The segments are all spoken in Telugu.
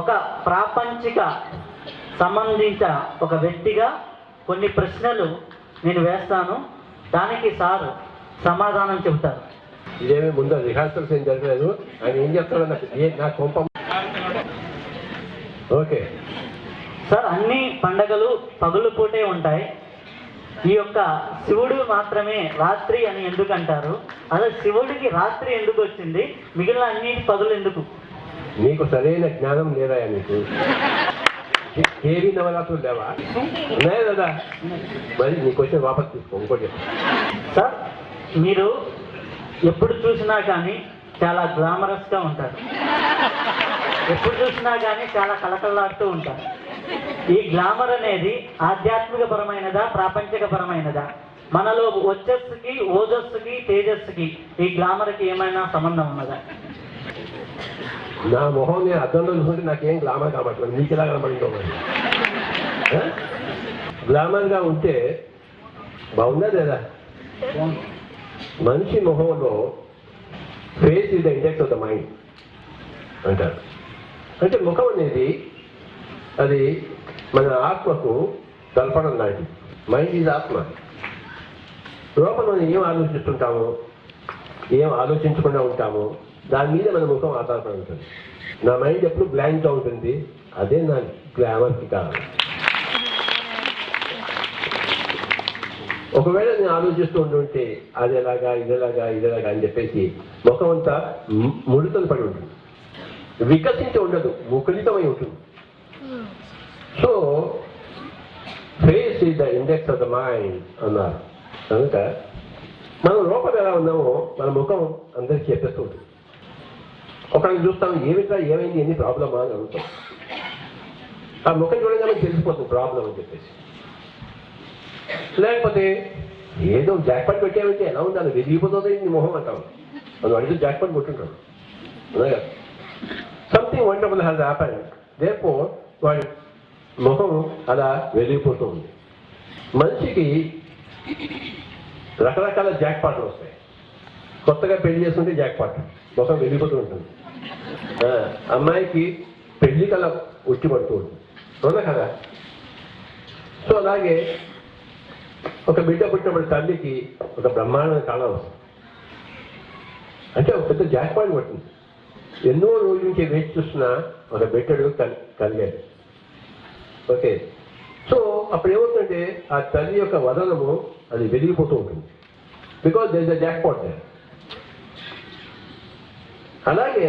ఒక ప్రాపంచిక సంబంధించిన ఒక వ్యక్తిగా కొన్ని ప్రశ్నలు నేను వేస్తాను, దానికి సార్ సమాధానం చెబుతారు. ఇదేమీ ముందు రిహార్సల్స్ ఏం జరగలేదు, ఆయన ఏం చెప్తాడో నాకు కోపం. ఓకే సార్, అన్ని పండగలు పగులు పూటే ఉంటాయి, ఈ యొక్క శివుడు మాత్రమే రాత్రి అని ఎందుకు అంటారు? అదే శివుడికి రాత్రి ఎందుకు వచ్చింది, మిగిలిన అన్ని పగులు ఎందుకు? నీకు సరైన జ్ఞానం లేదా? నీకు ఏవి నవరాత్రులు లేవా? ఉన్నాయా కదా? మరి నీ క్వశ్చన్ వాపస్ తీసుకో. ఇంకోటి సార్, మీరు ఎప్పుడు చూసినా కానీ చాలా గ్లామరస్గా ఉంటారు, ఎప్పుడు చూసినా కానీ చాలా కలకల్లాడుతూ ఉంటారు. ఈ గ్లామర్ అనేది ఆధ్యాత్మిక పరమైనదా, ప్రాపంచిక పరమైనదా? మనలో వచ్చస్సుకి, ఓజస్సుకి, తేజస్సుకి ఈ గ్లామర్కి ఏమైనా సంబంధం ఉన్నదా? నా మొహం నేను అర్థంలో చూసుకుంటే నాకేం గ్లామర్ కనబడలేదు, నీకు ఎలా కనబడిందో. గ్లామర్గా ఉంటే బాగుందా లేదా? మనిషి మొహంలో face is the index of the mind అంటారు. అంటే ముఖం అనేది అది మన ఆత్మకు దల్పడం లాంటిది. మైండ్ ఈజ్ ఆత్మ. లోపల మనం ఏం ఆలోచిస్తుంటాము, ఏం ఆలోచించకుండా ఉంటాము, దాని మీద మన ముఖం ఆధారపడి ఉంటుంది. నా మైండ్ ఎప్పుడు బ్లాంక్గా ఉంటుంది, అదే నా గ్లామర్కి కారణం. ఒకవేళ నేను ఆలోచిస్తూ ఉంటుంటే అది ఎలాగా, ఇదేలాగా, ఇదేలాగా అని చెప్పేసి ముఖం అంతా ముడతలు పడి ఉంటుంది, వికసించి ఉండదు, ముఖలితమై ఉంటుంది. So face is the index of the mind అన్నారు. కనుక మనం లోపల ఎలా ఉన్నామో మన ముఖం అందరికీ చెప్పేస్తూ ఉంటుంది. ఒకరిని చూస్తాం, ఏమైంది, ఎన్ని ప్రాబ్లమా అని అడుగుతాం. ఆ ముఖం చూడగానే తెలిసిపోతుంది ప్రాబ్లం అని చెప్పేసి. లేకపోతే ఏదో జాక్పాట్ పెట్టామంటే ఎలా ఉంది, అది వెలిగిపోతుంది నీ మొహం అంటాం. మనం అడిగితే జాక్పాట్ కొట్టుంటాం. అలాగా something wonderful has happened, therefore వాడి ముఖం అలా వెలిగిపోతూ ఉంది. మనిషికి రకరకాల జాక్పాట్లు వస్తాయి. కొత్తగా పెళ్లి చేసుకుంటే జాక్పాట్, ముఖం వెలిగిపోతూ ఉంటుంది. అమ్మాయికి పెళ్లి కళ ఉచ్చి పడుతూ ఉంటుంది, అవునా కదా? సో అలాగే ఒక బిడ్డ పుట్టినప్పుడు తల్లికి ఒక బ్రహ్మాండమైన కళ వస్తుంది, అంటే ఒక పెద్ద జాక్పాట్ పడుతుంది. ఎన్నో రోజుల నుంచి వేచి చూస్తున్న ఒక బిడ్డడు కలిగాడు. ఓకే, సో అప్పుడు ఏమవుతుందంటే ఆ తల్లి యొక్క వదనము అది వెలిగిపోతూ ఉంటుంది, because there is a jackpot there. అలాగే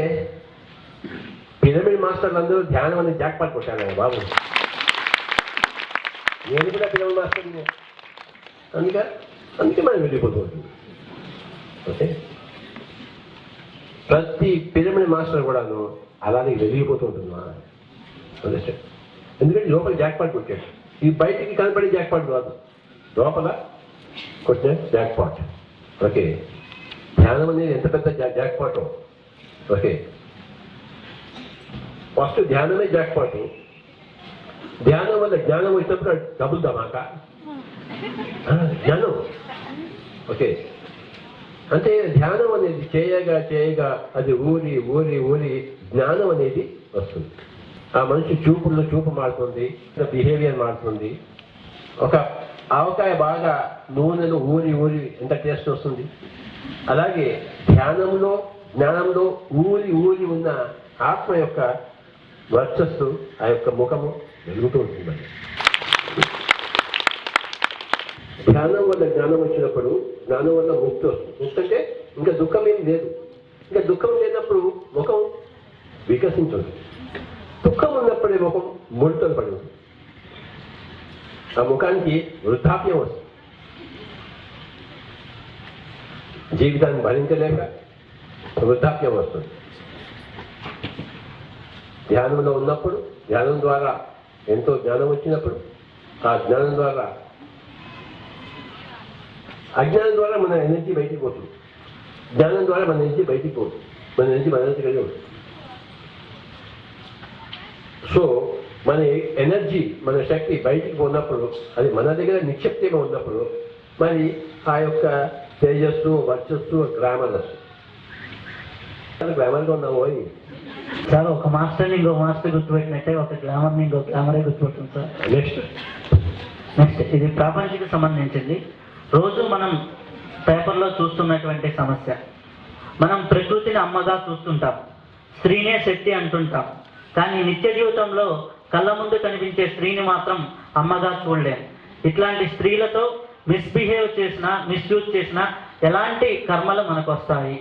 పిరమిడ్ మాస్టర్లు అందరూ ధ్యానం అనేది జాక్పాట్ కొట్టాను బాబు. నేను కూడా పిరమిడ్ మాస్టర్ని, అందుకే మనం వెళ్ళిపోతూ ఉంటుంది. ఓకే, ప్రతి పిరమిడ్ మాస్టర్ కూడాను అలాగే వెలిగిపోతూ ఉంటుంది. అండర్స్టాండ్? ఎందుకంటే లోపల జాక్పాట్ కొట్టాడు. ఇది బయటికి కనపడే జాక్పాట్ కాదు, లోపల కొట్టిన జాక్పాట్. ఓకే, ధ్యానం అనేది ఎంత పెద్ద జాక్పాట్. ఓకే, ఫస్ట్ ధ్యానమే జాక్పాట్. ధ్యానం వల్ల జ్ఞానం వచ్చినప్పుడు డబుల్ ధమాకా జ్ఞానం. ఓకే, అంటే ధ్యానం అనేది చేయగా చేయగా అది ఊరి ఊరి ఊరి జ్ఞానం అనేది వస్తుంది. ఆ మనిషి చూపు మారుతుంది, బిహేవియర్ మారుతుంది. ఒక ఆవకాయ బాగా నూనెలో ఊరి ఊరి ఎంత టేస్ట్ వస్తుంది, అలాగే ధ్యానంలో జ్ఞానంలో ఊరి ఊరి ఉన్న ఆత్మ యొక్క వర్చస్సు, ఆ యొక్క ముఖము వెలుగుతూ ఉంటుంది. ధ్యానం వల్ల జ్ఞానం వచ్చినప్పుడు జ్ఞానం వల్ల ముక్తి వస్తుంది. ముక్తి అంటే ఇంకా దుఃఖం ఏం లేదు. ఇంకా దుఃఖం లేనప్పుడు ముఖం వికసించదు. దుఃఖం ఉన్నప్పుడే ముఖం ముడతలు పడి ఉంటుంది. ఆ ముఖానికి వృద్ధాప్యం వస్తుంది. జీవితాన్ని భరించలేక వృద్ధాప్యం వస్తుంది. ధ్యానంలో ఉన్నప్పుడు, ధ్యానం ద్వారా ఎంతో జ్ఞానం వచ్చినప్పుడు, ఆ జ్ఞానం ద్వారా అజ్ఞానం ద్వారా మన ఎనర్జీ బయటికి పోతుంది, జ్ఞానం ద్వారా మన ఎనర్జీ బయటికి పోతుంది, మన ఎనర్జీ మన కలిగి ఉంటుంది. సో మన ఎనర్జీ, మన శక్తి బయటికి పోయినప్పుడు, అది మన దగ్గర నిక్షిప్తంగా ఉన్నప్పుడు మరి ఆ యొక్క తేజస్సు, వర్చస్సు, గ్లామర్ వస్తుంది. గ్లామర్గా ఉన్నాము. సార్ ఒక మాస్టర్ని ఇంకో మాస్టర్ గుర్తుపెట్టినట్టే ఒక గ్లామర్ని ఇంకో గ్లామరే గుర్తుపెట్టింది సార్. నెక్స్ట్ ఇది ప్రాపంచిక సంబంధించింది. రోజు మనం పేపర్లో చూస్తున్నటువంటి సమస్య. మనం ప్రకృతిని అమ్మగా చూస్తుంటాం, స్త్రీనే శక్తి అంటుంటాం. కానీ నిత్య జీవితంలో కళ్ళ ముందు కనిపించే స్త్రీని మాత్రం అమ్మగా చూడలేం. ఇట్లాంటి స్త్రీలతో మిస్బిహేవ్ చేసినా, మిస్యూజ్ చేసినా ఎలాంటి కర్మలు మనకు వస్తాయి?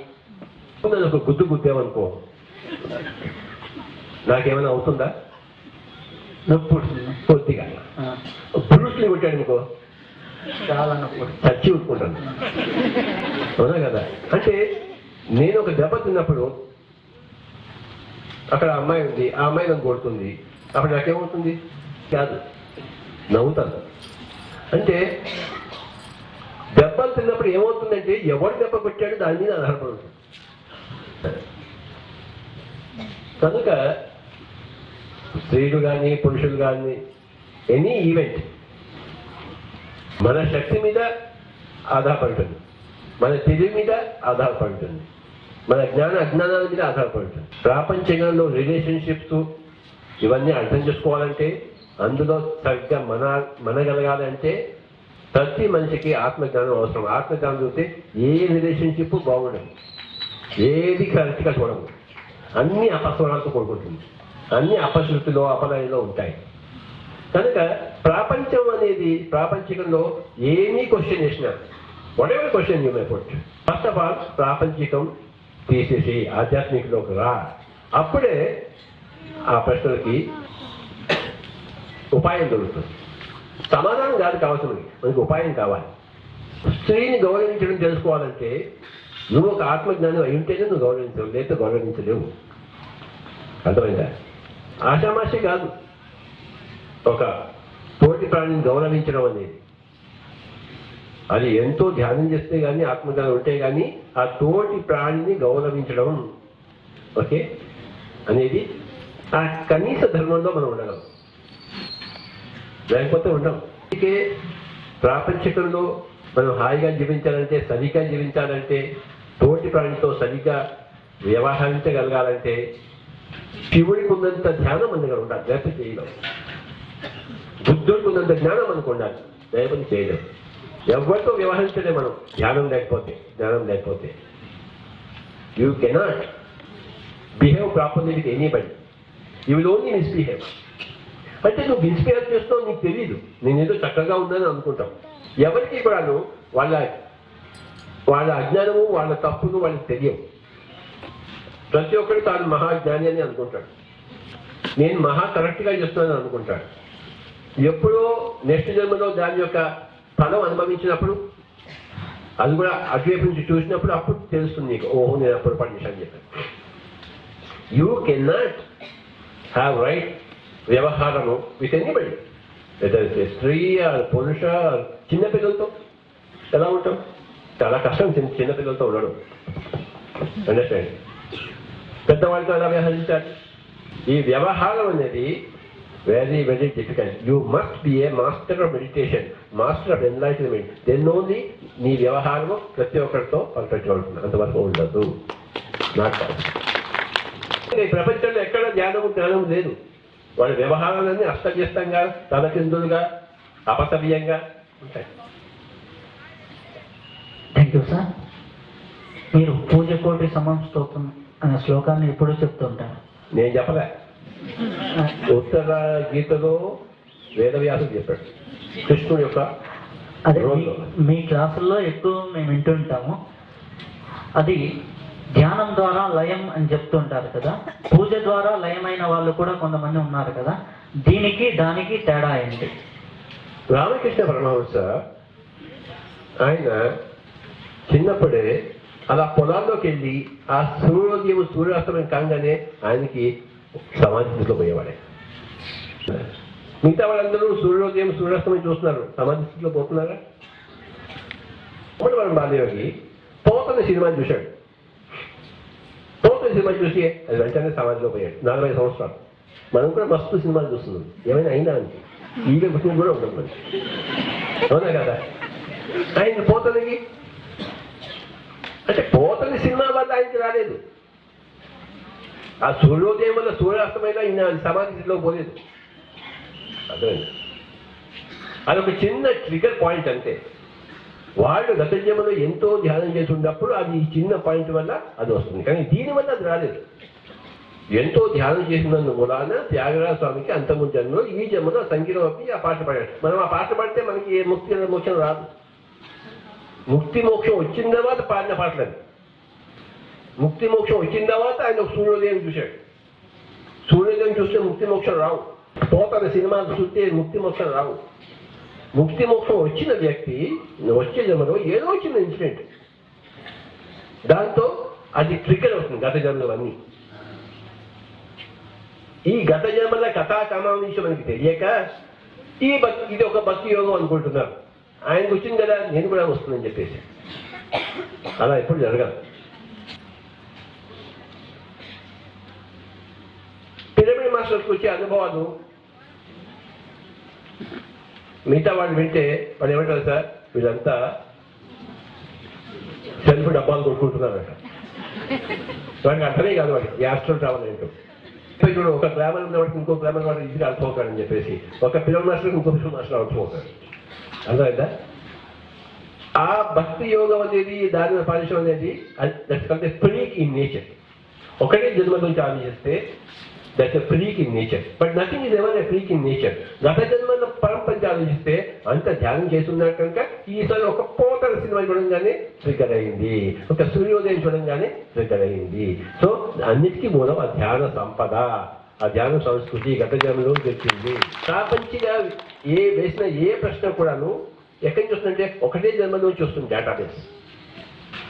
ఒక గుద్దు గుద్దేమనుకో, నాకేమైనా అవుతుందా? నొప్పి పుడుతుంది కొద్దిగా. పురుషులు కొట్టాడు అనుకో, చాలా నొప్పి, చచ్చి ఉట్టుకుంటాను. అవునా కదా? అంటే నేను ఒక దెబ్బ తిన్నప్పుడు అక్కడ అమ్మాయి ఉంది, ఆ అమ్మాయి నన్ను కొడుతుంది, అప్పుడు నాకేమవుతుంది? కాదు, నవ్వుతాను. అంటే దెబ్బలు తిన్నప్పుడు ఏమవుతుందంటే ఎవరు దెబ్బ కొట్టాడో దాని మీద ఆధారపడుతుంది. కనుక స్త్రీలు కానీ పురుషులు కానీ ఎనీ ఈవెంట్ మన శక్తి మీద ఆధారపడుతుంది, మన తెలివి మీద ఆధారపడుతుంది, మన జ్ఞాన అజ్ఞానాల మీద ఆధారపడుతుంది. ప్రాపంచికంలో రిలేషన్షిప్స్ ఇవన్నీ అర్థం చేసుకోవాలంటే, అందులో సరిగ్గా మనగలగాలంటే ప్రతి మనిషికి ఆత్మజ్ఞానం అవసరం. ఆత్మజ్ఞానం చూస్తే ఏ రిలేషన్షిప్ బాగుండదు, ఏది కరెక్ట్గా చూడదు, అన్ని అపస్వరాలతో కూడుకుంటుంది, అన్ని అపశృతిలో అపలయంలో ఉంటాయి. కనుక ప్రపంచం అనేది ప్రాపంచికంలో ఏమీ క్వశ్చన్ చేసినా, whatever question you may put, first of all ప్రాపంచికం తీసేసి ఆధ్యాత్మికలోకి రా. అప్పుడే ఆ ప్రశ్నలకి ఉపాయం దొరుకుతుంది. సమాధానం కాదు కావాల్సింది, మనకి ఉపాయం కావాలి. స్త్రీని గౌరవించడం తెలుసుకోవాలంటే నువ్వు ఒక ఆత్మజ్ఞానం అయి ఉంటేనే నువ్వు గౌరవించవు, లేకపోతే గౌరవించలేవు. అర్థమైందా? ఆషామాషి కాదు ఒక తోటి ప్రాణిని గౌరవించడం అనేది. అది ఎంతో ధ్యానం చేస్తే కానీ, ఆత్మజ్ఞానం ఉంటే కానీ ఆ తోటి ప్రాణిని గౌరవించడం ఓకే అనేది ఆ కనీస ధర్మంలో మనం ఉండగలం, లేకపోతే ఉండం. అందుకే ప్రాపంచికంలో మనం హాయిగా జీవించాలంటే, సరిగ్గా జీవించాలంటే, తోటి ప్రాణితో సరిగ్గా వ్యవహరించగలగాలంటే శివుడికి ఉన్నంత ధ్యానం మన దగ్గర ఉండాలి, లేకపోతే చేయలేం. బుద్ధుడికి ఉన్నంత జ్ఞానం మనకు ఉండాలి, లేకపోతే చేయలేం. ఎవరితో వ్యవహరించలే మనం జ్ఞానం లేకపోతే. You cannot behave properly with anybody, you will only misbehave. అంటే నువ్వు మిస్బిహేవ్ చేస్తావు, నీకు తెలియదు, నేనేదో చక్కగా ఉందని అనుకుంటాం. ఎవరికి కూడాను వాళ్ళ అజ్ఞానము, వాళ్ళ తప్పును వాళ్ళకి తెలియవు. ప్రతి ఒక్కరు తాను మహాజ్ఞాని అని అనుకుంటాడు, నేను మహా కరెక్ట్గా చేస్తున్నాను అనుకుంటాడు. ఎప్పుడో నెక్స్ట్ జన్మలో దాని యొక్క ఫలం అనుభవించినప్పుడు, అది కూడా అటువైపు నుంచి చూసినప్పుడు అప్పుడు తెలుస్తుంది నీకు, ఓహో నేను అప్పుడు పనిచేశాను చెప్పాను. యూ కెనాట్ హ్యావ్ రైట్ వ్యవహారము విత్ ఎనీబడి, లేదా స్త్రీ పురుష. చిన్నపిల్లలతో ఎలా ఉంటాం? చాలా కష్టం చిన్నపిల్లలతో ఉండడం, అండర్స్టాండ్. పెద్దవాళ్ళతో ఎలా వ్యవహరించాలి? ఈ వ్యవహారం అనేది very very difficult. You must be a master of meditation, master of enlightenment. Then only నీ వ్యవహారము ప్రతి ఒక్కరితో పర్ఫెక్ట్గా ఉంటుంది, అంతవరకు ఉండదు. నాకు ఈ ప్రపంచంలో ఎక్కడ జ్ఞానం లేదు. వాళ్ళ వ్యవహారాలన్నీ అస్తవ్యస్తంగా, తలకిందులుగా, అపసవ్యంగా ఉంటాయి. Thank you sir. మీరు పూజ కోటి సమం స్తోత్రం అనే శ్లోకాన్ని ఎప్పుడూ చెప్తుంటారు. నేను చెప్పలే, ఉత్తర గీతలో వేదవ్యాసుడు చెప్పాడు, కృష్ణుడు యొక్క. అదే మీ క్లాసుల్లో ఎక్కువ మేము వింటుంటాము. అది ధ్యానం ద్వారా లయం అని చెప్తుంటారు కదా, పూజ ద్వారా లయమైన వాళ్ళు కూడా కొంతమంది ఉన్నారు కదా, దీనికి దానికి తేడా ఏంటి? రామకృష్ణ పరమహంస ఆయన చిన్నప్పుడే అలా పొలాల్లోకి వెళ్ళి ఆ సూర్యోదయం సూర్యాస్తమయం కాగానే ఆయనకి సమాధి స్థితిలో పోయేవాడే. మిగతా వాళ్ళందరూ సూర్యోదయం సూర్యాస్తమయం చూస్తున్నారు, సమాధి స్థితిలో పోతున్నారా? మనం బాలయోగి పోతన సినిమా చూశాడు. పోతన సినిమా చూసి అది వెంటనే సమాధిలో పోయాడు. 40 సంవత్సరాలు. మనం కూడా మస్తు సినిమాలు చూస్తున్నాం, ఏమైనా అయినా అంటే ఈగ పుట్టిన కూడా ఉండదు మరి, అవునా కదా? ఆయన పోతనకి అంటే పోతని సినిమా వల్ల ఆయనకి రాలేదు. ఆ సూర్యోదయం వల్ల సూర్యాస్తమైనా ఈయన సమాధి స్థితిలో పోలేదు. అర్థమైంది? అదొక చిన్న ట్రిగర్ పాయింట్ అంతే. వాళ్ళు గత జన్మలో ఎంతో ధ్యానం చేసి ఉన్నప్పుడు అది ఈ చిన్న పాయింట్ వల్ల అది వస్తుంది, కానీ దీనివల్ల అది రాలేదు. ఎంతో ధ్యానం చేసినందు మూలాన త్యాగరాజ స్వామికి అంతకుముందు జన్మలో ఈ జన్మలో సంగీతం అప్పి ఆ పాట పాడాడు. మనం ఆ పాట పాడితే మనకి ఏ ముక్తి మోక్షం రాదు. ముక్తి మోక్షం వచ్చిన తర్వాత పాడిన పాటలేదు. ముక్తి మోక్షం వచ్చిన తర్వాత ఆయన ఒక సూర్యోదయం చూశాడు. సూర్యోదయం చూస్తే ముక్తి మోక్షం రావు. తోతన సినిమాలు చూస్తే ముక్తి మోక్షం రావు. ముక్తి మోక్షం వచ్చిన వ్యక్తి వచ్చే జన్మలో ఏదో చిన్న ఇన్సిడెంట్, దాంతో అది ట్రిగర్ అవుతుంది గత జన్మలో అన్నీ. ఈ గత జన్మల కథా కమాంశం మనకి తెలియక ఇది ఒక భక్తి యోగం అనుకుంటున్నారు. ఆయనకు వచ్చింది కదా నేను కూడా వస్తుందని చెప్పేసి. అలా ఎప్పుడు జరగదు. పిరమిడ్ మాస్టర్స్కి వచ్చే అనుభవాలు మిగతా వాళ్ళు వింటే వాళ్ళు ఏమంటారు, సార్ వీళ్ళంతా సెల్ఫ్ డబ్బాలు కొట్టుకుంటున్నారట. వాడికి అర్థమే కాదు వాడికి యాస్ట్రల్ ట్రావెల్ ఏంటో. ఇప్పుడు ఒక గ్రామర్ ఉన్నవాడికి ఇంకో గ్రామర్ వాడు ఇది అర్థమవుతాడని చెప్పేసి ఒక పిల్లల మాస్టర్ ఇంకో పిల్లల మాస్టర్ అర్థమవుతాడు. అర్థమైందా? ఆ భక్తి యోగం అనేది దాని పాలించడం అనేది దట్స్ ఫ్రీక్ ఇన్ నేచర్. ఒకటే జన్మ నుంచి ఆలోచిస్తే that's a freak in nature, but nothing is ever a freak in nature. గత జన్మలో పరంపర ఆలోచిస్తే అంత ధ్యానం చేస్తున్నారు కనుక ఈసారి ఒక పోతల సినిమా చూడంగానే ట్రిగర్ అయింది, ఒక సూర్యోదయం చూడంగానే ట్రిగర్ అయింది. సో అన్నిటికీ మూలం ఆ ధ్యాన సంపద, ఆ ధ్యాన సంస్కృతి గత జన్మలో దొరికింది. ప్రాపంచిక వేసిన ఏ ప్రశ్న కూడాను ఎక్కడి నుంచి వస్తుందంటే ఒకటే జన్మ నుంచి వస్తుంది డేటాబేస్.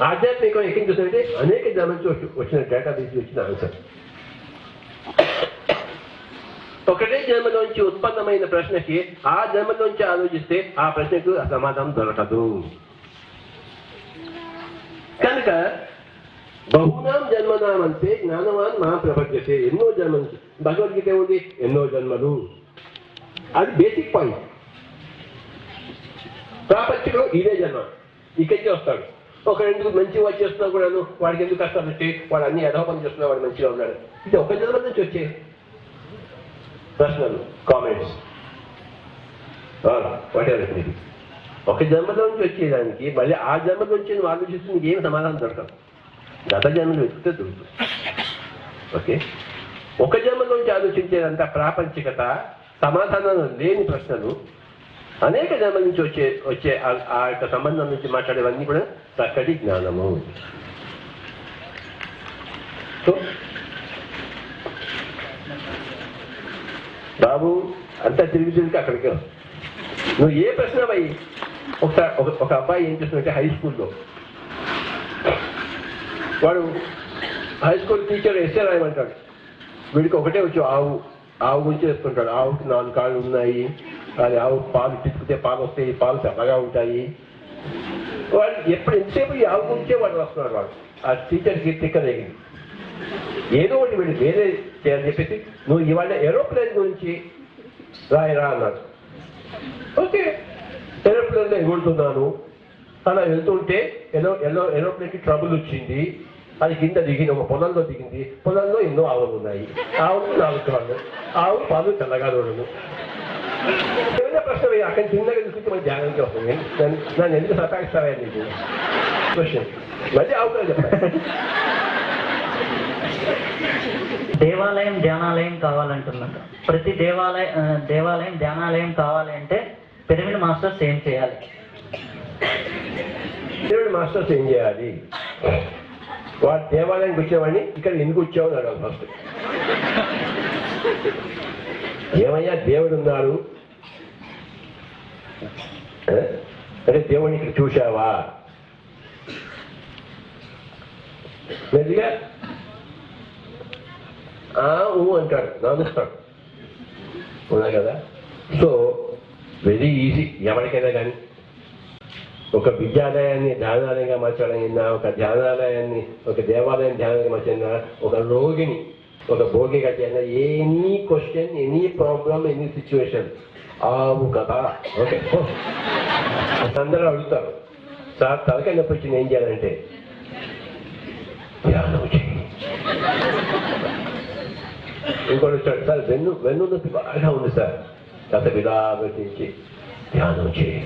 ఆధ్యాత్మికం ఎక్కడి నుంచి వస్తుందంటే అనేక జన్మ నుంచి వచ్చిన డేటాబేస్ వచ్చిన ఆన్సర్. ఒకటే జన్మలోంచి ఉత్పన్నమైన ప్రశ్నకి ఆ జన్మలోంచి ఆలోచిస్తే ఆ ప్రశ్నకు సమాధానం దొరకదు. కనుక బహునాం జన్మనాం అంటే జ్ఞానవాన్ మా ప్రపంచతే. ఎన్నో జన్మలు. భగవద్గీత ఏముంది? ఎన్నో జన్మలు. అది బేసిక్ పాయింట్. ప్రాపంచికలో ఇదే జన్మ, ఇక్కడికి వస్తాడు. ఒక ఎందుకు మంచి వాడు చేస్తున్నా కూడాను వాడికి ఎందుకు కష్టాలు వచ్చి వాడు అన్ని అధోపనం చేస్తున్నా వాడు మంచిగా ఉన్నాడు. ఇది ఒక జన్మ నుంచి వచ్చే ప్రశ్నలు, కామెంట్స్, వాట్ ఎవర్ ఇది. ఒక జన్మలో నుంచి వచ్చేదానికి మళ్ళీ ఆ జన్మలో నుంచి నువ్వు ఆలోచిస్తూ నీకేం సమాధానం దొరకదు. గత జన్మలో వెతికితే దొరుకుతుంది. ఓకే, ఒక జన్మలో నుంచి ఆలోచించేదంతా ప్రాపంచికత, సమాధానం లేని ప్రశ్నలు, అనేక జన్మల నుంచి వచ్చే ఆ యొక్క సంబంధం నుంచి మాట్లాడేవన్నీ కూడా చక్కటి జ్ఞానము. సో బాబు అంతా తిరిగి అక్కడికి నువ్వు ఏ ప్రశ్న పోయి ఒక అబ్బాయి ఏం చేస్తున్నట్టే హై స్కూల్లో వాడు హై స్కూల్ టీచర్ ఎస్ఏ రాయమంటాడు. వీడికి ఒకటే వచ్చి ఆవు గురించి చెప్తుంటాడు. ఆవుకి 4 కాళ్ళు ఉన్నాయి, అది ఆవు పాలు పితికితే పాలు వస్తాయి, పాలు చల్లగా ఉంటాయి. వాడు ఎంతసేపు ఈ ఆవు గురించే వాడు వస్తున్నాడు. వాడు ఆ టీచర్కి తిక్కరేగింది. ఏదో ఒకటి వీడు వేరే చేయాలని చెప్పేసి నువ్వు ఇవాళ ఏరోప్లేన్ గురించి రాయరా అన్నాడు. ఓకే, ఏరోప్లేన్లో ఎగురుతున్నాను. అలా వెళ్తుంటే ఏరోప్లేన్కి ట్రబుల్ వచ్చింది. అది కింద దిగింది, ఒక పొలంలో దిగింది. పొలంలో ఎన్నో ఆవులు ఉన్నాయి. ఆవులు 4 కాళ్ళు, ఆవు పాలు చల్లగా చూడను. ఏమైనా ప్రశ్న అక్కడ చిన్నగా తీసుకుంటే మన ధ్యానానికి వస్తుంది. నన్ను ఎందుకు సతాయిస్తావా నీకు క్వశ్చన్ మళ్ళీ ఆవుగా చెప్పాలి. దేవాలయం ధ్యానాలయం కావాలంటున్నారు. ప్రతి దేవాలయం ధ్యానాలయం కావాలి అంటే పిరమిడ్ మాస్టర్స్ ఏం చేయాలి? పిరమిడ్ మాస్టర్స్ ఏం చేయాలి? వాడు దేవాలయానికి వచ్చేవాడిని ఇక్కడ ఎందుకు వచ్చావు అడగాలి ఫస్ట్. ఏమయ్యా దేవుడు ఉన్నారు అంటే దేవుడిని ఇక్కడ చూశావా? మెల్లిగా అంటాడు, నవ్వుస్తాడు. ఉన్నా కదా. సో వెరీ ఈజీ ఎవరికైనా కానీ ఒక విద్యాలయాన్ని ధ్యానాలయంగా మార్చాలన్నా, ఒక ధ్యానాలయాన్ని ఒక దేవాలయం ధ్యానాలయంగా మార్చైనా, ఒక రోగిని ఒక భోగిగా చేయనా, any question, any problem, any situation ఆవు కదా. ఓకే, అందరూ అడుగుతారు, సార్ తలకాయ నొప్పి వచ్చింది ఏం చేయాలంటే ధ్యానం చేయి. ఇంకోటి వచ్చాడు, సార్ వెన్ను నొప్పి బాగా ఉంది సార్, కాసేపు ఇలా పెట్టించి ధ్యానం చేయి.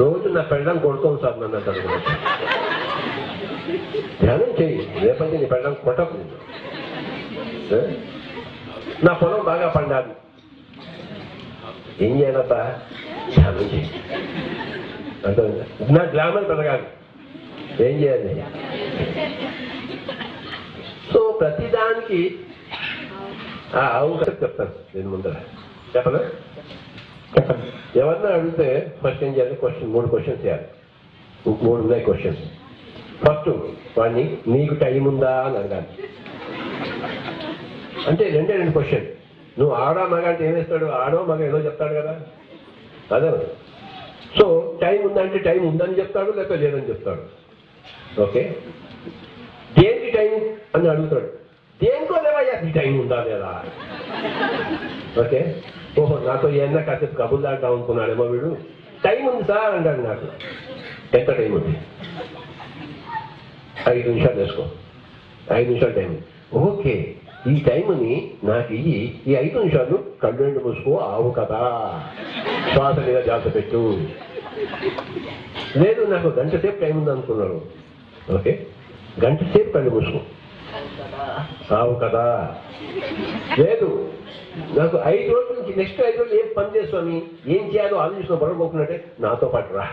రోజు నా పెళ్ళం కొడుతుంది సార్ నన్ను అంటాడు. ధ్యానం చేయి, రేపటి నీ పెళ్ళం కొట్టకు. నా పొలం బాగా పండాలి, ఏం చేయాలబ్బా? ధ్యానం చేయి. అంటే నా గ్లామర్ పెరగాలి, ఏం చేయాలి? సో ప్రతిదానికి అవకాశం చెప్తాను నేను ముందర. చెప్పనా? ఎవరన్నా అడిగితే ఫస్ట్ ఏం చేయాలి? మూడు క్వశ్చన్స్ చేయాలి. 3 ఉన్నాయి క్వశ్చన్స్. ఫస్ట్ వాడిని నీకు టైం ఉందా అని అడగాలి. అంటే 2 క్వశ్చన్. నువ్వు ఆడా మగ అంటే ఏం వేస్తాడు? ఆడో మగ ఏదో చెప్తాడు కదా, అదే. సో టైం ఉందంటే టైం ఉందని చెప్తాడు, లేక లేదని చెప్తాడు. ఓకే, దేనికి టైం అని అడుగుతాడు. దేనికో లేవయ్యా నీ టైం ఉందా లేదా? ఓకే, ఓహో నాతో ఏమన్నా కాసేపు కబుర్లాడదాం అనుకున్నాడేమో వీడు. టైం ఉంది సార్ అంటాడు. నాకు ఎంత టైం ఉంది? 5 నిమిషాలు వేసుకో. 5 నిమిషాలు టైం. ఓకే, ఈ టైంని నాకు ఈ 5 నిమిషాలు కళ్ళు రెండు మూసుకో, ఆవు కదా, శ్వాస మీద జాగ్రత్త పెట్టు. లేదు నాకు గంట సేపు టైం ఉంది అనుకున్నాడు. ఓకే, గంట సేపు కళ్ళు మూసుకో, ఆవు కదా. లేదు నాకు 5 రోజుల నుంచి నెక్స్ట్ 5 రోజులు ఏం పని చేస్తాను, ఏం చేయాలో ఆలోచించిన బొడబోకున్నట్టే నాతో పాటు రా.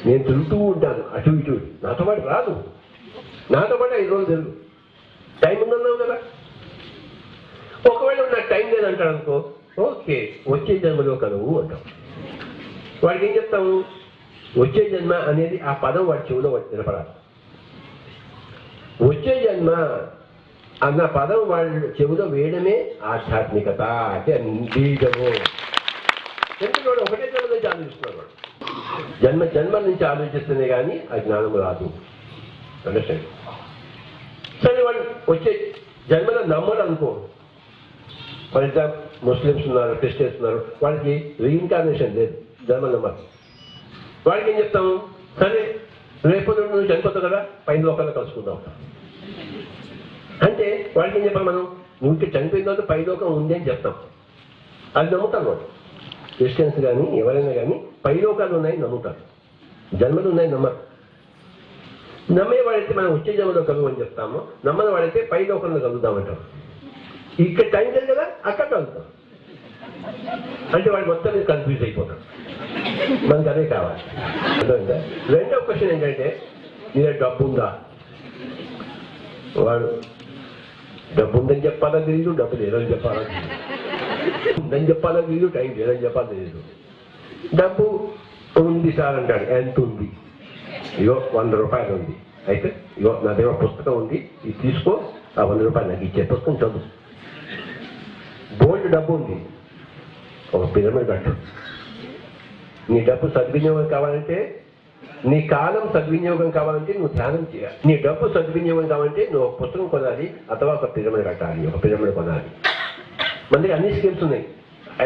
నేను తిరుగుతూ ఉంటాను అటు ఇటు, నాతో పాటు రాదు. నాతో పాటు 5 రోజులు తిరుగు. టైం ఉందన్నావు కదా. ఒకవేళ నాకు టైం లేదంటాడు అనుకో, ఓకే వచ్చే జన్మలో కనువు అంటాం. వాడికి ఏం చెప్తాము? వచ్చే జన్మ అనేది ఆ పదం వాడి చెవులో వాడి నిలబడాలి. వచ్చే జన్మ అన్న పదం వాళ్ళ చెవులో వేయడమే ఆధ్యాత్మికత, అంటే బీజము. ఎందుకంటే ఒకటే జన్మ నుంచి ఆలోచిస్తున్నాడు వాడు. జన్మల నుంచి ఆలోచిస్తేనే కానీ ఆ జ్ఞానం రాదు. అండర్స్టాండ్? సరే వాడు వచ్చే జన్మలో నమ్మడు అనుకో. ఫర్ ఎగ్జాంపుల్ ముస్లిమ్స్ ఉన్నారు, క్రిస్టియన్స్ ఉన్నారు, వాళ్ళకి రీఇన్కార్నేషన్ లేదు, జన్మ నమ్మరు. వాళ్ళకి ఏం చెప్తాము? సరే రేపు నువ్వు చనిపోతావు కదా, పైన లోకాల్లో కలుసుకుందాం అంటే వాళ్ళకి ఏం చెప్పాలి మనం? నువ్వు చనిపోయిన తర్వాత పై లోకం ఉంది అని చెప్తాం. అది నమ్ముతారు వాడు. క్రిస్టియన్స్ కానీ ఎవరైనా కానీ పై లోకాలు ఉన్నాయని నమ్ముతారు, జన్మలు ఉన్నాయని నమ్మరు. నమ్మే వాడైతే మనం వచ్చే జన్మలో కలుగు అని చెప్తాము, నమ్మని వాడైతే పై లోకంలో కలుగుతామంటాం. ఇక్కడ టైం లేదు కదా, అక్కడ కలుగుతాం. అంటే వాడు మొత్తం మీద కన్ఫ్యూజ్ అయిపోతాం. మనకు అదే కావాలి. అర్థమైందా? రెండో క్వశ్చన్ ఏంటంటే, నీ డబ్బు ఉందా? వాడు డబ్బు ఉందని చెప్పాలా తెలియదు, డబ్బు లేదని చెప్పాలా తెలియదు, ఉందని చెప్పాలా తెలియదు, టైం లేదని చెప్పాలా తెలియదు. డబ్బు ఉంది సార్ అంటాడు. ఎంత ఉంది? ఇగో 100 రూపాయలు ఉంది. అయితే ఇగో నా దగ్గర పుస్తకం ఉంది, ఇది తీసుకో, ఆ 100 రూపాయలు నాకు ఇచ్చే, పుస్తకం చదువు. బోల్డ్ డబ్బు ఉంది, ఒక పిరమిడ్ కట్టు. నీ డబ్బు సద్వినియోగం కావాలంటే, నీ కాలం సద్వినియోగం కావాలంటే నువ్వు ధ్యానం చేయాలి. నీ డబ్బు సద్వినియోగం కావాలంటే నువ్వు ఒక పుస్తకం కొనాలి, అథవా ఒక పిరమిడ్ కట్టాలి, ఒక పిరమిడ్ కొనాలి. మన దగ్గర అన్ని స్కీమ్స్ ఉన్నాయి.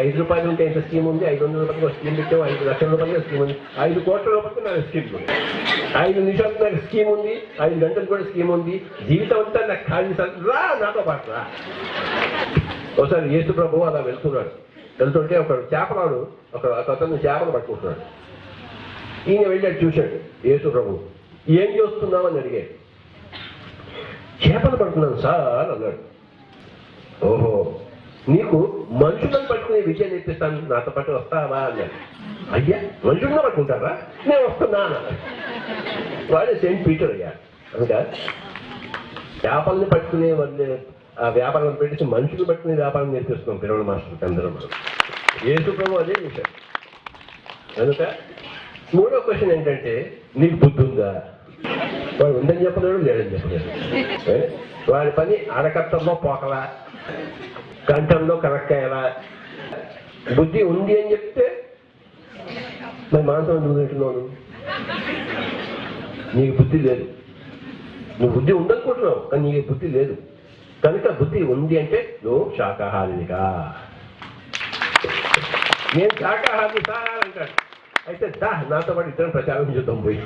5 రూపాయలు ఉంటే ఎంత స్కీమ్ ఉంది, 500 రూపాయలు ఒక స్కీమ్ పెట్టావు, 5 లక్షల రూపాయలు స్కీమ్ ఉంది, 5 కోట్ల రూపాయలు నాకు స్కీమ్ ఉంది, 5 నిమిషాలకు నాకు స్కీమ్ ఉంది, 5 గంటలకు కూడా స్కీమ్ ఉంది. జీవితం అంతా నాకు ఖాళీ సార్, రా నాతో పాటు రా. ఒకసారి యేసు ప్రభు అలా వెళ్తుంటే ఒక చేపలాడు, ఒక అతను చేపలు పట్టుకుంటున్నాడు. ఈయన వెళ్ళాడు, చూశాడు యేసు ప్రభు. ఏం చేస్తున్నావు అని అడిగాడు. చేపలు పడుతున్నాను సార్ అన్నాడు. ఓహో, నీకు మనుషులను పట్టుకునే విద్య నేర్పిస్తాను, నాతో పాటు వస్తావా అన్నాడు. అయ్యా మనుషులను పట్టుకుంటారా? నేను వస్తున్నా అన్నాడు. వాడే సెయింట్ పీటర్ అయ్యా. కనుక చేపల్ని పట్టుకునే వాళ్ళే ఆ వ్యాపారం పెట్టేసి మనుషులు పట్టుకునే వ్యాపారం నేర్పిస్తున్నాం పిరమిడ్ మాస్టర్కి అందరం. యేసు ప్రభు అదే చేశాడు. కనుక మూడో క్వశ్చన్ ఏంటంటే, నీకు బుద్ధి ఉందా? వాడు ఉందని చెప్పలేడు, లేదని చెప్పలేడు. వాడి పని అరకట్టంలో పోకలా, కంఠంలో కరక్కాయలా. బుద్ధి ఉంది అని చెప్తే మరి మాంసం నువ్వు తింటున్నావు. నీకు బుద్ధి లేదు. నువ్వు బుద్ధి ఉందనుకుంటున్నావు కానీ నీకు బుద్ధి లేదు. కనుక బుద్ధి ఉంది అంటే నువ్వు శాకాహారినిగా. నేను శాకాహారి సార్ అంటాడు. అయితే నాతో పాటు ఇద్దరం ప్రచారం చేద్దాం పోయి.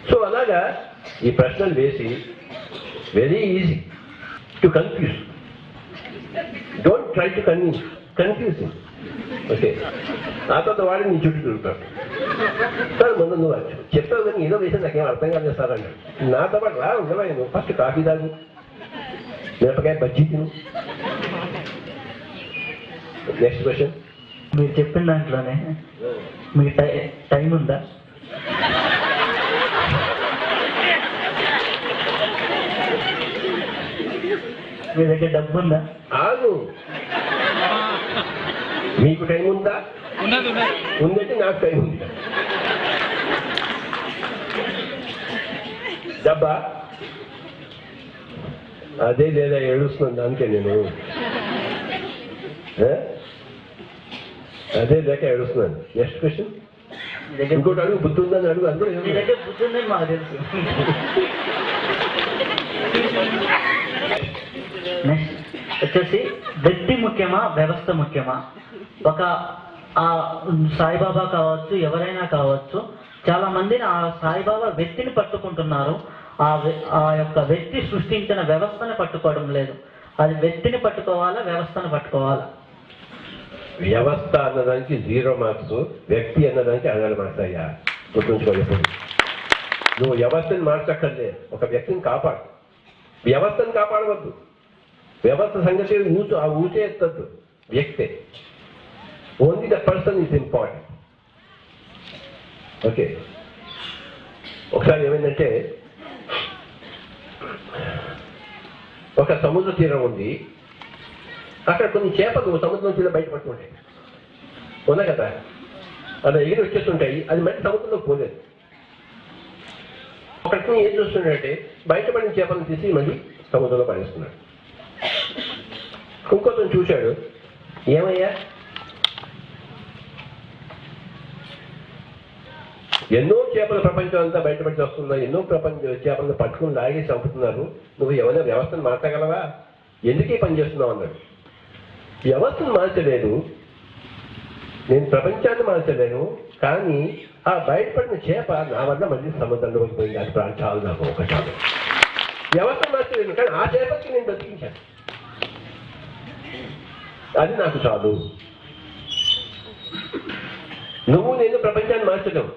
సో అలాగా ఈ ప్రశ్నలు వేసి very easy. To confuse. Don't try to confuse him. Okay, ఆ తర్వాత వాడు నీ చుట్టూ తిరుగుతాడు. సార్ ముందు నువ్వు చెప్తావు కానీ ఏదో వేసి నాకేం అర్థం కాదు సార్ అన్నాడు. నాతో పాటు రా ఉండవా, నువ్వు ఫస్ట్ కాఫీ తాగు, మిరపకాయ బజ్జీ తిను. Next question. మీరు చెప్పిన దాంట్లోనే మీకు టైం ఉందా? మీ దగ్గర డబ్బు ఉందా? ఆగు, మీకు టైం ఉందా? ఉందంటే నాకు టైం ఉంది. డబ్బా అదే లేదా ఏడుస్తున్నాను దానికే నేను, అదే లేక ఏడుస్తున్నాను. Next question. మీ దగ్గర ఇంకోటి అడుగు, బుద్ధి ఉందని అడుగు. అందులో మీ దగ్గర బుద్ధి ఉందని మాకు తెలుసు. నెక్స్ట్ వచ్చేసి వ్యక్తి ముఖ్యమా వ్యవస్థ ముఖ్యమా? ఒక సాయిబాబా కావచ్చు, ఎవరైనా కావచ్చు, చాలా మందిని ఆ సాయిబాబా వ్యక్తిని పట్టుకుంటున్నారు. ఆ యొక్క వ్యక్తి సృష్టించిన వ్యవస్థను పట్టుకోవడం లేదు. అది వ్యక్తిని పట్టుకోవాలా, వ్యవస్థను పట్టుకోవాలా? వ్యవస్థ అన్నదానికి 0 మార్క్స్, వ్యక్తి అన్నదానికి 100 మార్క్స్ అయ్యా. గుర్తుంచుకోలేదు. నువ్వు వ్యవస్థని మార్చక్కర్లే, ఒక వ్యక్తిని కాపాడు. వ్యవస్థను కాపాడవద్దు. వ్యవస్థ సంగతి ఊచే ఎత్తద్దు. వ్యక్తే, only the person is important. Okay, ఒకసారి ఏమైందంటే ఒక సముద్ర తీరం ఉంది. అక్కడ కొన్ని చేపలు సముద్రం తీరం బయటపడుతుంటాయి. ఉన్నా కదా, అలా ఎగిరి వచ్చేస్తుంటాయి. అది మళ్ళీ సముద్రంలో పోలేదు. ఒకటి ఏం చూస్తున్నాడంటే బయటపడిన చేపలను తీసి మళ్ళీ సముద్రంలో పడేస్తున్నాడు. ఇంకొకరిని చూశాడు, ఏమయ్యా ఎన్నో చేపల ప్రపంచం అంతా బయటపడి వస్తున్నాయి, ఎన్నో చేపలను పట్టుకుని లాగేసి చంపుతున్నారు, నువ్వు ఏమైనా వ్యవస్థను మార్చగలవా? ఎందుకు ఈ పని చేస్తున్నావు అన్నాడు. వ్యవస్థను మార్చలేదు, నేను ప్రపంచాన్ని మార్చలేను, కానీ ఆ బయటపడిన చేప నా వల్ల మళ్ళీ సముద్రంలోకి పోయింది. అది చాలు, నాకు ఒక చాలు. వ్యవస్థను మార్చలేను, కానీ ఆ చేపకి నేను బతికించాను, అది నాకు చాలు. నువ్వు నేను ప్రపంచాన్ని మార్చలేము,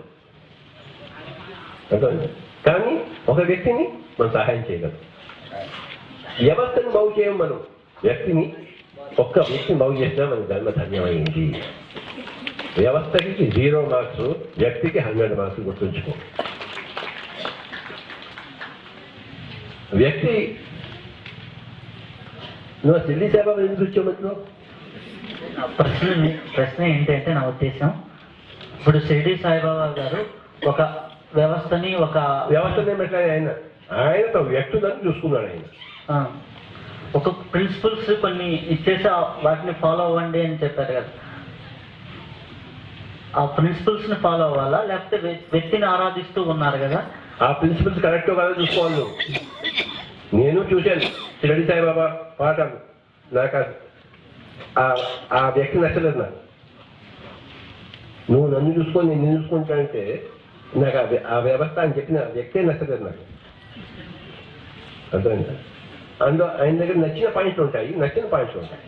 కానీ ఒక వ్యక్తిని మనం సహాయం చేయగలం. వ్యవస్థను బాగు చేయం మనం, వ్యక్తిని, ఒక్క వ్యక్తిని బాగు చేసినా మన జన్మ ధన్యమైంది. వ్యవస్థకి 0 మార్క్స్, వ్యక్తికి 100 మార్క్స్. గుర్తుంచుకో. వ్యక్తి, నువ్వు సిల్లి సేవ ఎందుకు వచ్చావు మధ్యలో? ప్రశ్న ఏంటంటే, నా ఉద్దేశం, ఇప్పుడు షిరిడి సాయిబాబా గారు ఒక వ్యవస్థని ఆయన తన వ్యక్తులను చూసుకున్నాడు. ఆయన ఒక ప్రిన్సిపల్స్ కొన్ని ఇచ్చేసి వాటిని ఫాలో అవ్వండి అని చెప్పారు కదా. ఆ ప్రిన్సిపల్స్ ని ఫాలో అవ్వాలా, లేకపోతే వ్యక్తిని ఆరాధిస్తూ ఉన్నారు కదా, ఆ ప్రిన్సిపల్స్ కరెక్ట్ కదా చూసుకోవాలి. నేను చూశాను షిరిడి సాయిబాబా పాఠాలు, నాకు ఆ వ్యక్తి నచ్చలేదు. నాకు నువ్వు నన్ను చూసుకొని నేను నిన్ను చూసుకుంటానంటే నాకు ఆ వ్యవస్థ అని చెప్పిన వ్యక్తే నచ్చలేదు నాకు. అర్థమైందా? అందులో ఆయన దగ్గర నచ్చిన పాయింట్లు ఉంటాయి, నచ్చిన పాయింట్లు ఉంటాయి.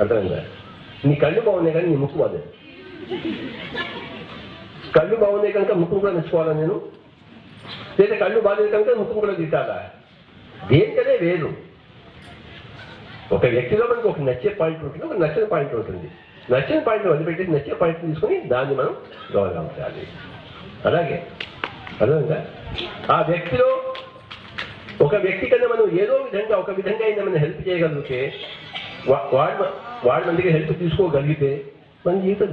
అర్థమైందా? నీ కళ్ళు బాగున్నాయి కానీ నీ ముక్కు బాగుంది. కళ్ళు బాగున్నాయి కనుక ముక్కు కూడా నచ్చుకోవాలా నేను? లేదా కళ్ళు బాగాలేదు కనుక ముక్కు కూడా తిట్టాలా? దేనికనే వేరు. ఒక వ్యక్తిలో మనకు ఒక నచ్చే పాయింట్ ఉంటుంది, ఒక నచ్చిన పాయింట్ ఉంటుంది. నచ్చిన పాయింట్ వదిలిపెట్టేసి నచ్చే పాయింట్ తీసుకొని దాన్ని మనం గౌరవించాలి. అలాగే అర్థమైందా? ఆ వ్యక్తిలో ఒక వ్యక్తి కన్నా మనం ఏదో విధంగా ఒక విధంగా అయినా మనం హెల్ప్ చేయగలిగితే, వాడి మందికి హెల్ప్ తీసుకోగలిగితే మన జీవితం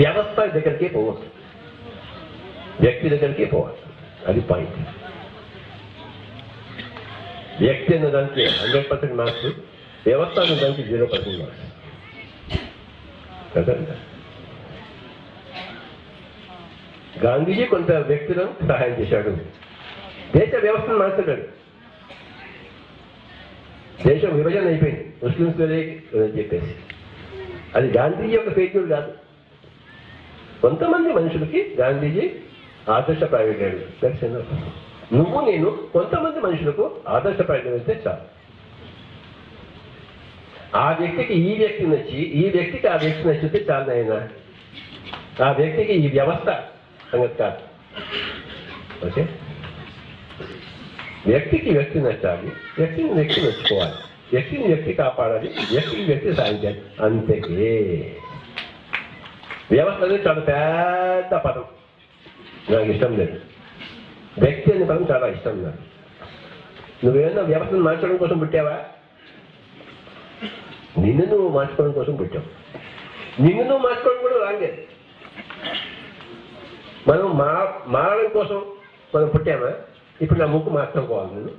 వ్యవస్థ దగ్గరికే పోవచ్చు, వ్యక్తి దగ్గరికే పోవచ్చు. అది పాయింట్. వ్యక్తి అన్న దానికి 100% మార్క్స్, వ్యవస్థ అన్న దానికి 0% మార్క్స్. కదా, గాంధీజీ కొంత వ్యక్తులను సహాయం చేశాడు, దేశ వ్యవస్థను మార్చగలడు. దేశం విభజన అయిపోయింది, ముస్లిమ్స్ అని చెప్పేసి. అది గాంధీజీ యొక్క ఫెయిల్యూర్ కాదు, కొంతమంది మనుషులకి గాంధీజీ ఆదర్శప్రాయుడు. That's enough. నువ్వు నేను కొంతమంది మనుషులకు ఆదర్శపడితే చాలు. ఆ వ్యక్తికి ఈ వ్యక్తి నచ్చి, ఈ వ్యక్తికి ఆ వ్యక్తి నచ్చితే చాలు అయినా, ఆ వ్యక్తికి ఈ వ్యవస్థ సంగతి కాదు. ఓకే, వ్యక్తికి వ్యక్తి నచ్చాలి, వ్యక్తిని వ్యక్తి నచ్చుకోవాలి, వ్యక్తిని వ్యక్తి కాపాడాలి, వ్యక్తికి వ్యక్తి సాధించాలి. అంతకే వ్యవస్థ అనేది చాలా పెద్ద పదం, నాకు ఇష్టం లేదు. వ్యక్తి అనే పదం చాలా ఇష్టం నాకు. నువ్వేమన్నా వ్యవస్థను మార్చడం కోసం పుట్టావా? నిన్ను నువ్వు మార్చుకోవడం కోసం పుట్టావు. నిన్ను నువ్వు మార్చుకోవడం కూడా రాలేదు. మనం మారడం కోసం మనం పుట్టామా? ఇప్పుడు నా ముక్కు మార్చుకోవాలి, నేను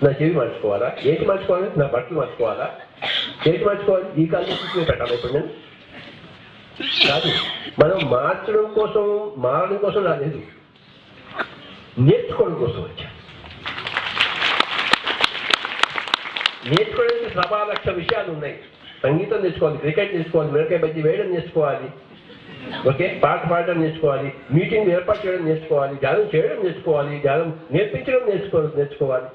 నా చెవి మార్చుకోవాలా? ఏంటి మార్చుకోవాలి? నా బట్టలు మార్చుకోవాలా? ఏంటి మార్చుకోవాలి? ఈ కాలం పెట్టాలి ఇప్పుడు నేను కాదు. మనం మార్చడం కోసం, మారడం కోసం రాలేదు, నేర్చుకోవడం కోసం వచ్చా. నేర్చుకోవడానికి సభా లక్ష విషయాలు ఉన్నాయి. సంగీతం నేర్చుకోవాలి, క్రికెట్ నేర్చుకోవాలి, మిరకాయ బజ్జీ వేయడం నేర్చుకోవాలి, ఓకే, పాట పాడడం నేర్చుకోవాలి, మీటింగ్ ఏర్పాటు చేయడం నేర్చుకోవాలి, ధ్యానం చేయడం నేర్చుకోవాలి, ధ్యానం నేర్పించడం నేర్చుకోవాలి.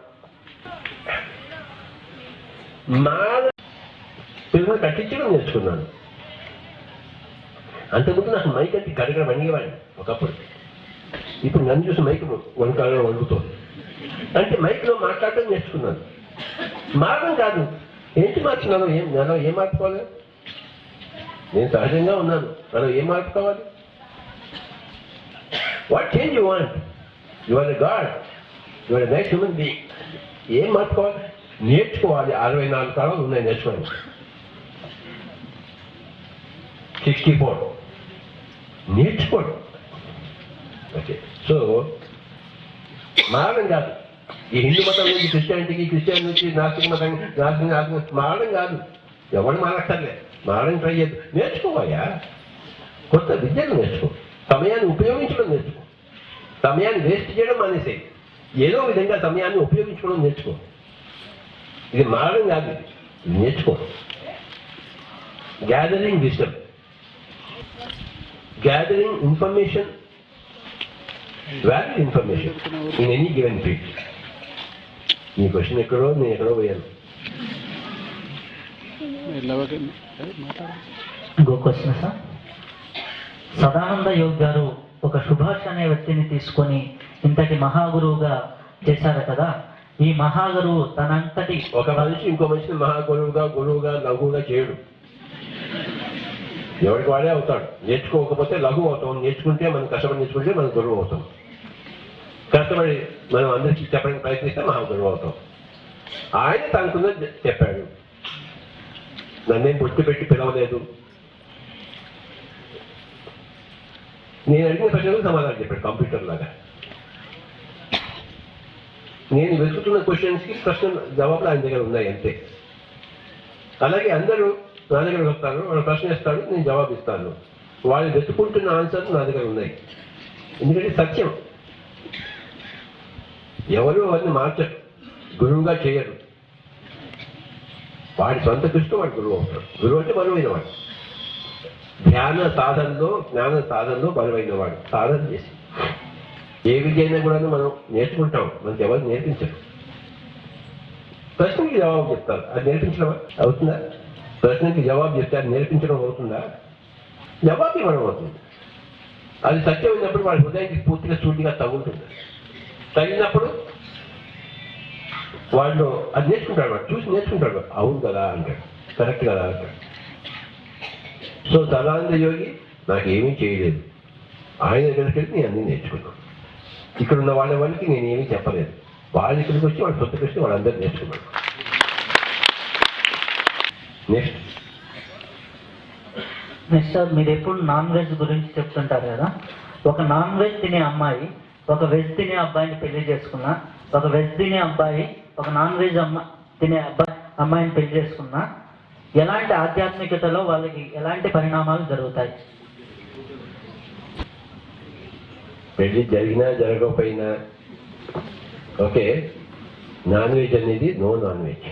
మా పిల్లలు కట్టించడం నేర్చుకున్నాను. అంతకుముందు నాకు మైక్ అంటే గడగడ వణిగేవాడిని ఒకప్పుడు. ఇప్పుడు నన్ను చూసి మైక్ వణుకాలో వణుకుతుంది. అంటే మైక్లో మాట్లాడటం నేర్చుకున్నాను. మారడం కాదు. ఏంటి మార్చున్నాను? మనం ఏం మార్చుకోవాలి? నేను సహజంగా ఉన్నాను, మనం ఏం మార్చుకోవాలి? What change you want? You are a god, you are a nice human being. ఏం మార్చుకోవాలి? నేర్చుకోవాలి. 64 కాలాలు ఉన్నాయి నేర్చుకోవాలి. 64 నేర్చుకోండి. ఓకే, సో మారడం కాదు. ఈ హిందూ మతం నుంచి క్రిస్టియానిటీకి, క్రిస్టియన్ నుంచి నాస్తిక మతం, నాస్తిక మారడం కాదు. ఎవరు మారక్కర్లే, మారడం ట్రై చేయద్దు. నేర్చుకోవాయా, కొత్త విద్యను నేర్చుకో, సమయాన్ని ఉపయోగించడం నేర్చుకో, సమయాన్ని వేస్ట్ చేయడం మానేసేయి. ఏదో విధంగా సమయాన్ని ఉపయోగించుకోవడం నేర్చుకో. ఇది మారడం కాదు, ఇది నేర్చుకో. Gathering wisdom, gathering information, value information in any given field. ఈ క్వశ్చన్ ఎక్కడో, నేను ఎక్కడో పోయాను. ఇంకో క్వశ్చన్ సార్. సదానంద యోగ్ గారు ఒక సుభాష్ అనే వ్యక్తిని తీసుకొని ఇంతటి మహాగురువుగా చేశారు కదా. ఈ మహాగురువు తనంతటి ఒక మనిషి ఇంకో మనిషిని మహాగురువుగా, గురువుగా, లఘువుగా చేయడు. ఎవరికి వాడే అవుతాడు. నేర్చుకోకపోతే లఘు అవుతాం, నేర్చుకుంటే మనం కష్టపడి నేర్చుకుంటే మనం గురువు అవుతాం. కష్టపడి మనం అందరికీ చెప్పడానికి ప్రయత్నిస్తే మహాగురువు అవుతాం. ఆయన తనకున్నది చెప్పాడు, నన్నేం బొట్టు పెట్టి పిలవలేదు. నేను అడిగిన ప్రశ్నలకు సమాధానం చెప్పాడు, కంప్యూటర్ లాగా. నేను వెతుకుతున్న క్వశ్చన్స్కి ప్రశ్న జవాబులు ఆయన దగ్గర ఉన్నాయి అంతే. అలాగే అందరూ నా దగ్గర వస్తారు, వాళ్ళు ప్రశ్న ఇస్తాడు, నేను జవాబు ఇస్తాను. వాళ్ళు వెతుకుంటున్న ఆన్సర్లు నా దగ్గర ఉన్నాయి. ఎందుకంటే సత్యం. ఎవరు వారిని మార్చరు, గురువుగా చేయరు. వాడి సొంత కృష్ణ వాడు గురువు అవుతాడు. గురువు అంటే బరువైన వాడు, ధ్యాన సాధనలో, జ్ఞాన సాధనలో బరువైన వాడు. సాధన చేసి ఏ విద్య అయినా కూడా మనం నేర్చుకుంటాం, మనకి ఎవరు నేర్పించరు. ప్రశ్నకి జవాబు చెప్తారు, అది నేర్పించడం అవుతుందా? ప్రశ్నకి జవాబు చెప్తే అది నేర్పించడం అవుతుందా? జవాబు ఇవ్వడం అవుతుంది. అది సత్యం అయినప్పుడు వాడి హృదయానికి పూర్తిగా సూటిగా తగులుతుంది. తగినప్పుడు వాళ్ళు అది నేర్చుకుంటాడు, వాడు చూసి నేర్చుకుంటాడు. అవును కదా అంటాడు, కరెక్ట్ కదా అంటాడు. సో సదానంద యోగి నాకు ఏమీ చేయలేదు, ఆయన దగ్గరికి వెళ్ళి నేను అన్నీ నేర్చుకున్నాను. ఇక్కడ ఉన్న వాళ్ళకి నేను ఏమీ చెప్పలేదు. వాళ్ళు ఇక్కడికి వచ్చి వాళ్ళు సొంత కృష్ణ వాళ్ళందరూ నేర్చుకున్నాడు. నెక్స్ట్ సార్, మీరు ఎప్పుడు నాన్ వెజ్ గురించి చెప్తుంటారు కదా. ఒక నాన్ వెజ్ తినే అమ్మాయి ఒక వెజ్ తినే అబ్బాయిని పెళ్లి చేసుకున్నా, ఒక వెజ్ తినే అబ్బాయి ఒక నాన్ వెజ్ తినే అమ్మాయిని పెళ్లి చేసుకున్నా, ఎలాంటి ఆధ్యాత్మికతలో వాళ్ళకి ఎలాంటి పరిణామాలు జరుగుతాయి? పెళ్లి జరిగినా జరగకపోయినా ఓకే, నాన్ వెజ్ అనేది నో నాన్ వెజ్.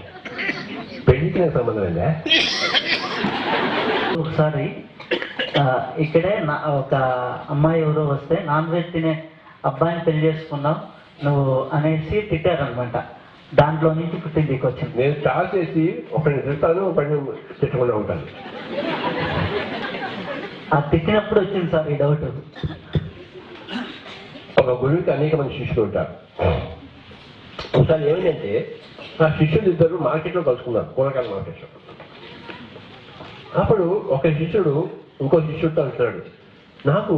పెళ్లికి నాకు సంబంధం ఏందా? ఒకసారి ఇక్కడే ఒక అమ్మాయి ఎవరో వస్తే నాన్ వెజ్ తినే అబ్బాయిని పెళ్లి చేసుకున్నాం, నువ్వు అనేసి తిట్టారనమాట. దాంట్లో నుంచి పుట్టింది ఈ క్వశ్చన్. నేను టాస్ చేసి ఒకరిని తిడతాను, ఒకరిని తిట్టకుండా ఉంటాను. ఆ తిట్టినప్పుడు వచ్చింది సార్ ఈ డౌట్. ఒక గురువుకి అనేక మంది శిష్యులు ఉంటారు. ఒకసారి ఏమైందంటే ఆ శిష్యులు ఇద్దరు మార్కెట్లో కలుసుకున్నారు, కూరగాయల మార్కెట్లో. అప్పుడు ఒక శిష్యుడు ఇంకో శిష్యుడితో అంటున్నాడు, నాకు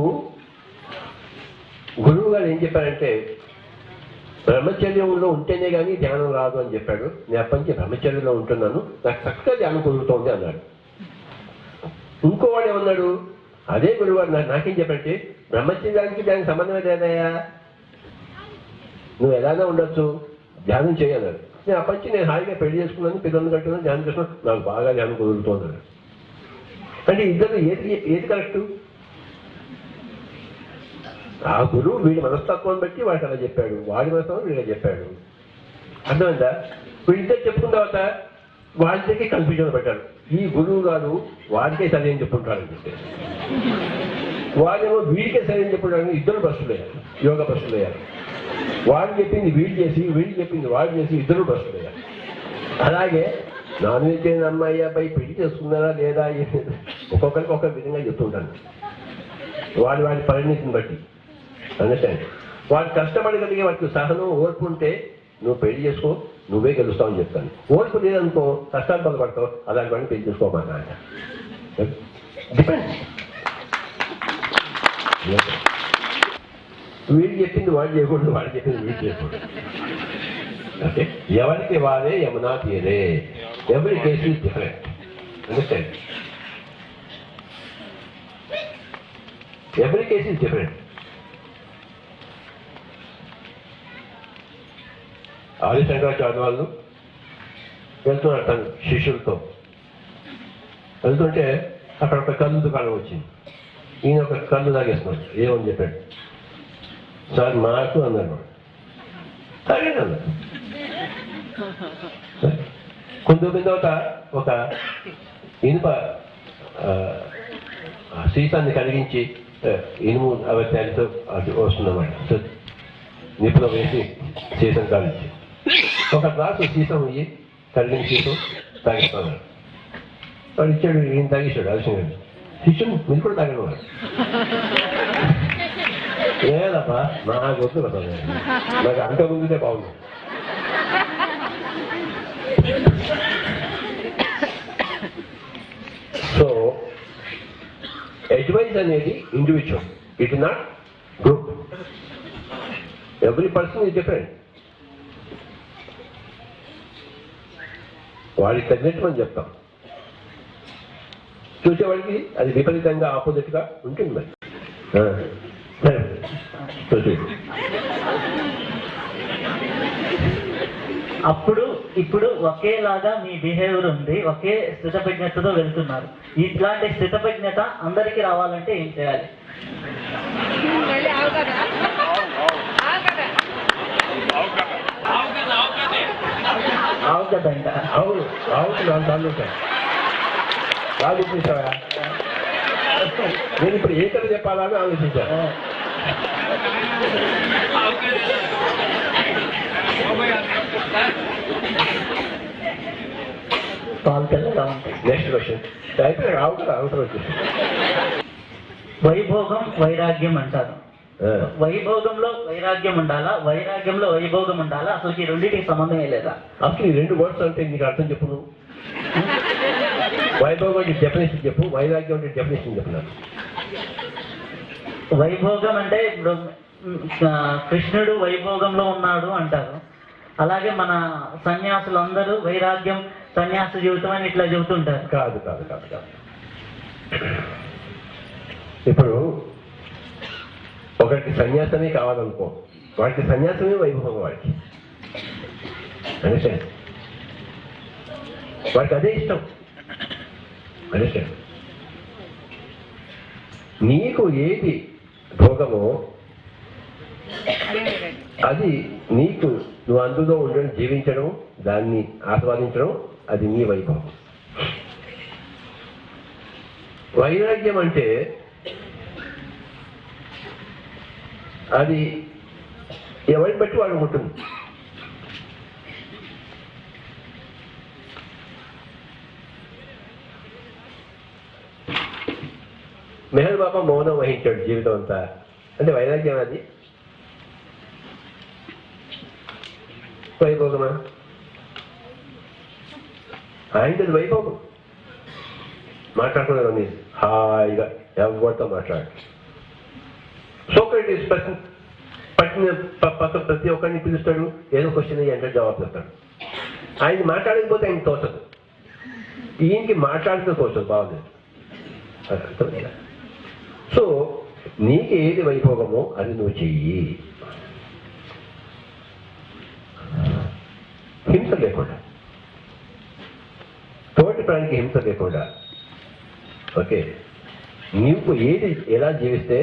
గురువు గారు ఏం చెప్పారంటే బ్రహ్మచర్యంలో ఉంటేనే కానీ ధ్యానం రాదు అని చెప్పాడు. నేను అప్పటి నుంచి బ్రహ్మచర్యంలో ఉంటున్నాను, నాకు చక్కగా ధ్యానం కుదురుతోంది అన్నాడు. ఇంకోవాడు ఏమన్నాడు, అదే గురువు గారు నాకేం చెప్పంటే బ్రహ్మచర్యానికి దానికి సంబంధమే లేదయ్యా, నువ్వు ఎలానే ఉండొచ్చు, ధ్యానం చేయన్నాడు. నేను అప్పటి నుంచి నేను హాయిగా పెళ్లి చేసుకున్నాను, పిల్లల్ని కట్టుకున్నాను, ధ్యానం చేస్తున్నాను, నాకు బాగా ధ్యానం కుదురుతోంది. అంటే ఇద్దరు ఏది కరెక్టు? ఆ గురువు వీడి మనస్తత్వాన్ని బట్టి వాడికి అలా చెప్పాడు, వాడి మనస్తత్వం వీడిగా చెప్పాడు. అర్థమైందా? వీళ్ళిద్దరు చెప్పుకున్న తర్వాత వాళ్ళకి కన్ఫ్యూజన్ పెట్టాడు. ఈ గురువు గారు వాడికే సరైన చెప్పుకుంటాడని చెప్పేసి, వాడేమో వీడికే సరైన చెప్పుకుంటాడని ఇద్దరు బస్సులయ్యారు, యోగా బస్సులయ్యారు. వాడు చెప్పింది వీడు చేసి, వీడు చెప్పింది వాడు చేసి ఇద్దరు బస్సులయ్యారు. అలాగే నాన్ వెజ్ అమ్మాయి అబ్బాయి పెళ్లి చేసుకున్నారా లేదా ఒక్కొక్కరికి ఒక్కొక్క విధంగా చెప్తుంటాను, వాడి పరిణితిని బట్టి. అండర్స్టాండ్? వాడు కష్టపడగలిగే వాడికి సహనం, ఓర్పు ఉంటే నువ్వు పెళ్లి చేసుకో, నువ్వే గెలుస్తావని చెప్తాను. ఓర్పు లేదనుకో, కష్టాలు బాధపడతావు, అలాంటి వాడిని పెళ్లి చేసుకోమా నాన్న. డిపెండ్. వీడు చెప్పింది వాడు చేయకూడదు, వాడు చెప్పింది వీడు చేయకూడదు. ఓకే, ఎవరికి వారే యమునా తీరే. Every case is different. Understand? Every case is different. Adi Shankaracharya వాళ్ళు వెళ్తున్నారు తన శిష్యులతో. వెళ్తుంటే అక్కడ ఒక కళ్ళు దుకాణం వచ్చింది. ఈయన ఒక కళ్ళు తాగేస్తున్నాడు. ఏమని చెప్పాడు, సార్ మాకు అన్నాడు. తాగేది అన్నాడు. కొంచెం తర్వాత ఒక ఇనుప సీసాన్ని కరిగించి ఇనుము అవత్యాలతో అది వస్తుందన్నమాట. నిప్పులో వేసి సీసం కాల్చి ఒక గ్లాసు సీసం ఇయ్యి, కరిగిన సీసం తాగిస్తాను. వాడు ఇచ్చాడు, ఈయన తాగేశాడు. ఆలస్యంగా శిష్యుడు మీరు కూడా తాగడం వాడు. లేదబ్బా నాకు వద్దు కదా, నాకు అంత ముందుదే బాగుంది. సో అడ్వైజ్ అనేది individual, it is not group. Every person is different. వాడికి తగినట్టు మనం చెప్తాం, చూసేవాడికి అది విపరీతంగా ఆపోజిట్గా ఉంటుంది. మరి అప్పుడు ఇప్పుడు ఒకేలాగా మీ బిహేవియర్ ఉంది, ఒకే స్థితప్రజ్ఞతతో వెళ్తున్నారు. ఇట్లాంటి స్థితప్రజ్ఞత అందరికీ రావాలంటే ఏం చేయాలి? ఆవు కదా ఇంకా అవును, ఆవుకి 4 సార్లు ఉంటాయి. ఆలోచించావా? నేను ఇప్పుడు ఏ కథ చెప్పాలని ఆలోచించాను. పాలు తెల్లగా ఉంటాయి. నెక్స్ట్ క్వశ్చన్ అయితే రావు కదా, అవసరం వచ్చేసి వైభోగం వైరాగ్యం అంటారు. వైభోగంలో వైరాగ్యం ఉండాలా, వైరాగ్యంలో వైభోగం ఉండాలా? అసలు ఈ రెండింటికి సంబంధమే లేదా? అసలు ఈ 2 వర్డ్స్ అంటే నీకు అర్థం చెప్పు. నువ్వు వైభోగం అంటే డెఫినేషన్ చెప్పు, వైరాగ్యం అంటే డెఫినేషన్ చెప్పినాను. వైభోగం అంటే ఇప్పుడు కృష్ణుడు వైభోగంలో ఉన్నాడు అంటారు. అలాగే మన సన్యాసులు అందరూ వైరాగ్యం, సన్యాస జీవితం అని ఇట్లా చెబుతుంటారు. కాదు కాదు కాదు కాదు. ఇప్పుడు ఒకరికి సన్యాసమే కావాలనుకో, వాడికి సన్యాసమే వైభవం. వాడికి అండర్స్టాండ్? వాడికి అదే ఇష్టం. అండర్స్టాండ్? నీకు ఏది భోగమో అది నీకు, నువ్వు అందులో ఉండడం, జీవించడం, దాన్ని ఆస్వాదించడం, అది నీ వైభవం. వైరాగ్యం అంటే అది ఎవరిని బట్టి వాడు ఉంటుంది. మెహర్ బాబా మౌనం వహించాడు జీవితం అంతా. అంటే వైరాగ్యం అది వైభోగమా? ఆయనది వైభోగం. మాట్లాడుకున్నారు మీరు హాయిగా ఎవరితో మాట్లాడు. సోక్రటీస్ ప్రతి ఒక్కరిని పిలుస్తాడు, ఏదో క్వశ్చన్ అంటే జవాబు చెప్తాడు. ఆయన మాట్లాడకపోతే ఆయన తోచదు, ఈయనకి మాట్లాడితే తోచదు. బాగుంది. సో నీకు ఏది వైభోగమో అది నువ్వు చెయ్యి, హింస లేకుండా, తోటి ప్రాణికి హింస లేకుండా. ఓకే, నీకు ఏది ఎలా జీవిస్తే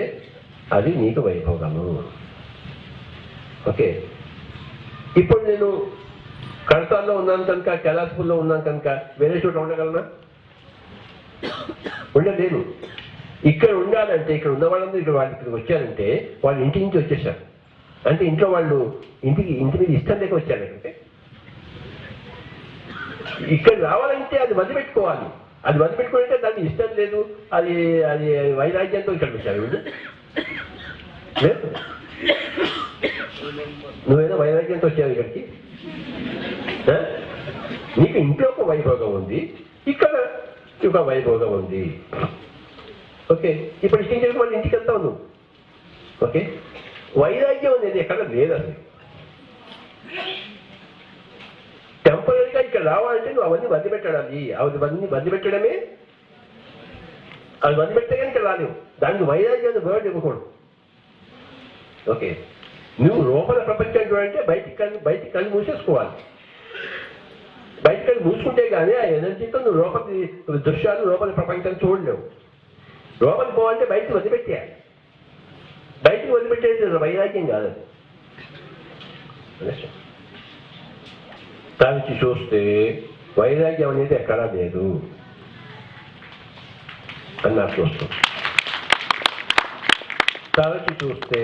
అది నీకు వైభోగము. ఓకే, ఇప్పుడు నేను కడతాల్లో ఉన్నాను కనుక, కైలాసపూర్లో ఉన్నాను కనుక వేరే చోట ఉండగలనా? ఉండలేను. ఇక్కడ ఉండాలంటే ఇక్కడ ఉన్న వాళ్ళందరూ ఇక్కడికి వచ్చారంటే వాళ్ళు ఇంటి నుంచి వచ్చేసారు. అంటే ఇంట్లో వాళ్ళు ఇంటి మీద ఇష్టం లేక వచ్చారంటే, ఇక్కడ రావాలంటే అది వదిలిపెట్టుకోవాలి. అది వదిలిపెట్టుకుంటే దానికి ఇష్టం లేదు, అది అది వైరాగ్యంతో ఇక్కడికి వచ్చారు. లేదు, నువ్వేదో వైరాగ్యంతో వచ్చావు ఇక్కడికి. నీకు ఇంట్లో ఒక వైభోగం ఉంది, ఇక్కడ ఒక వైభోగం ఉంది. ఓకే, ఇప్పుడు ఇష్టం మళ్ళీ ఇంటికి వెళ్తావు నువ్వు. ఓకే, వైరాగ్యం అనేది ఎక్కడ లేదు అసలు. టెంపరీగా ఇక్కడ రావాలంటే నువ్వు అవన్నీ వదిలిపెట్టాలి. అవన్నీ వదిలిపెట్టడమే, అది వదిలిపెట్టే కానీ ఇక్కడ రాలేవు. దానికి వైరాగ్యాన్ని వర్డ్ ఇవ్వకూడదు. ఓకే, నువ్వు లోపల ప్రపంచం చూడంటే బయటికి కళ్ళు మూసేసుకోవాలి. బయటికి కళ్ళు మూసుకుంటే కానీ ఆ ఎనర్జీతో నువ్వు లోపలి దృశ్యాలు, లోపల ప్రపంచాన్ని చూడలేవు. లోపలికి పోవాలంటే బయటికి వదిలిపెట్టేయాలి. బయటికి వదిలిపెట్టేది వైరాగ్యం కాదు. అది దానికి చూస్తే వైరాగ్యం అనేది ఎక్కడా లేదు అని నాకు చూస్తాం. తరచి చూస్తే,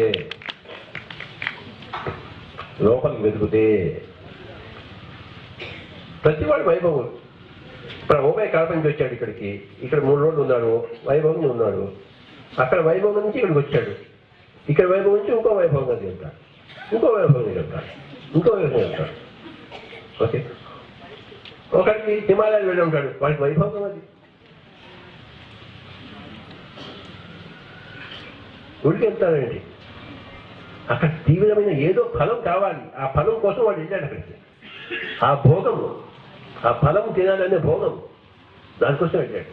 లోపలికి వెతుకుతే ప్రతివాడు వైభవం. ఇప్పుడు ఓబాయ్ కడప నుంచి వచ్చాడు ఇక్కడికి, ఇక్కడ 3 రోజులు ఉన్నాడు, వైభవంగా ఉన్నాడు. అక్కడ వైభవం నుంచి ఇక్కడికి వచ్చాడు, ఇక్కడ వైభవం నుంచి ఇంకో వైభవంగా చెప్తాడు, ఇంకో వైభవంగా చెప్తాడు, ఇంకో వైభవంగా చెప్తాడు. ఓకే, ఒకరికి హిమాలయాలు వెళ్ళి ఉంటాడు, వాడికి వైభవం అది. ఉడికి వెళ్తాడండి, అక్కడ తీవ్రమైన ఏదో ఫలం కావాలి. ఆ ఫలం కోసం వాడు వెళ్ళాడు అక్కడికి. ఆ భోగము, ఆ ఫలం తినాలనే భోగం, దానికోసం వెళ్ళాడు.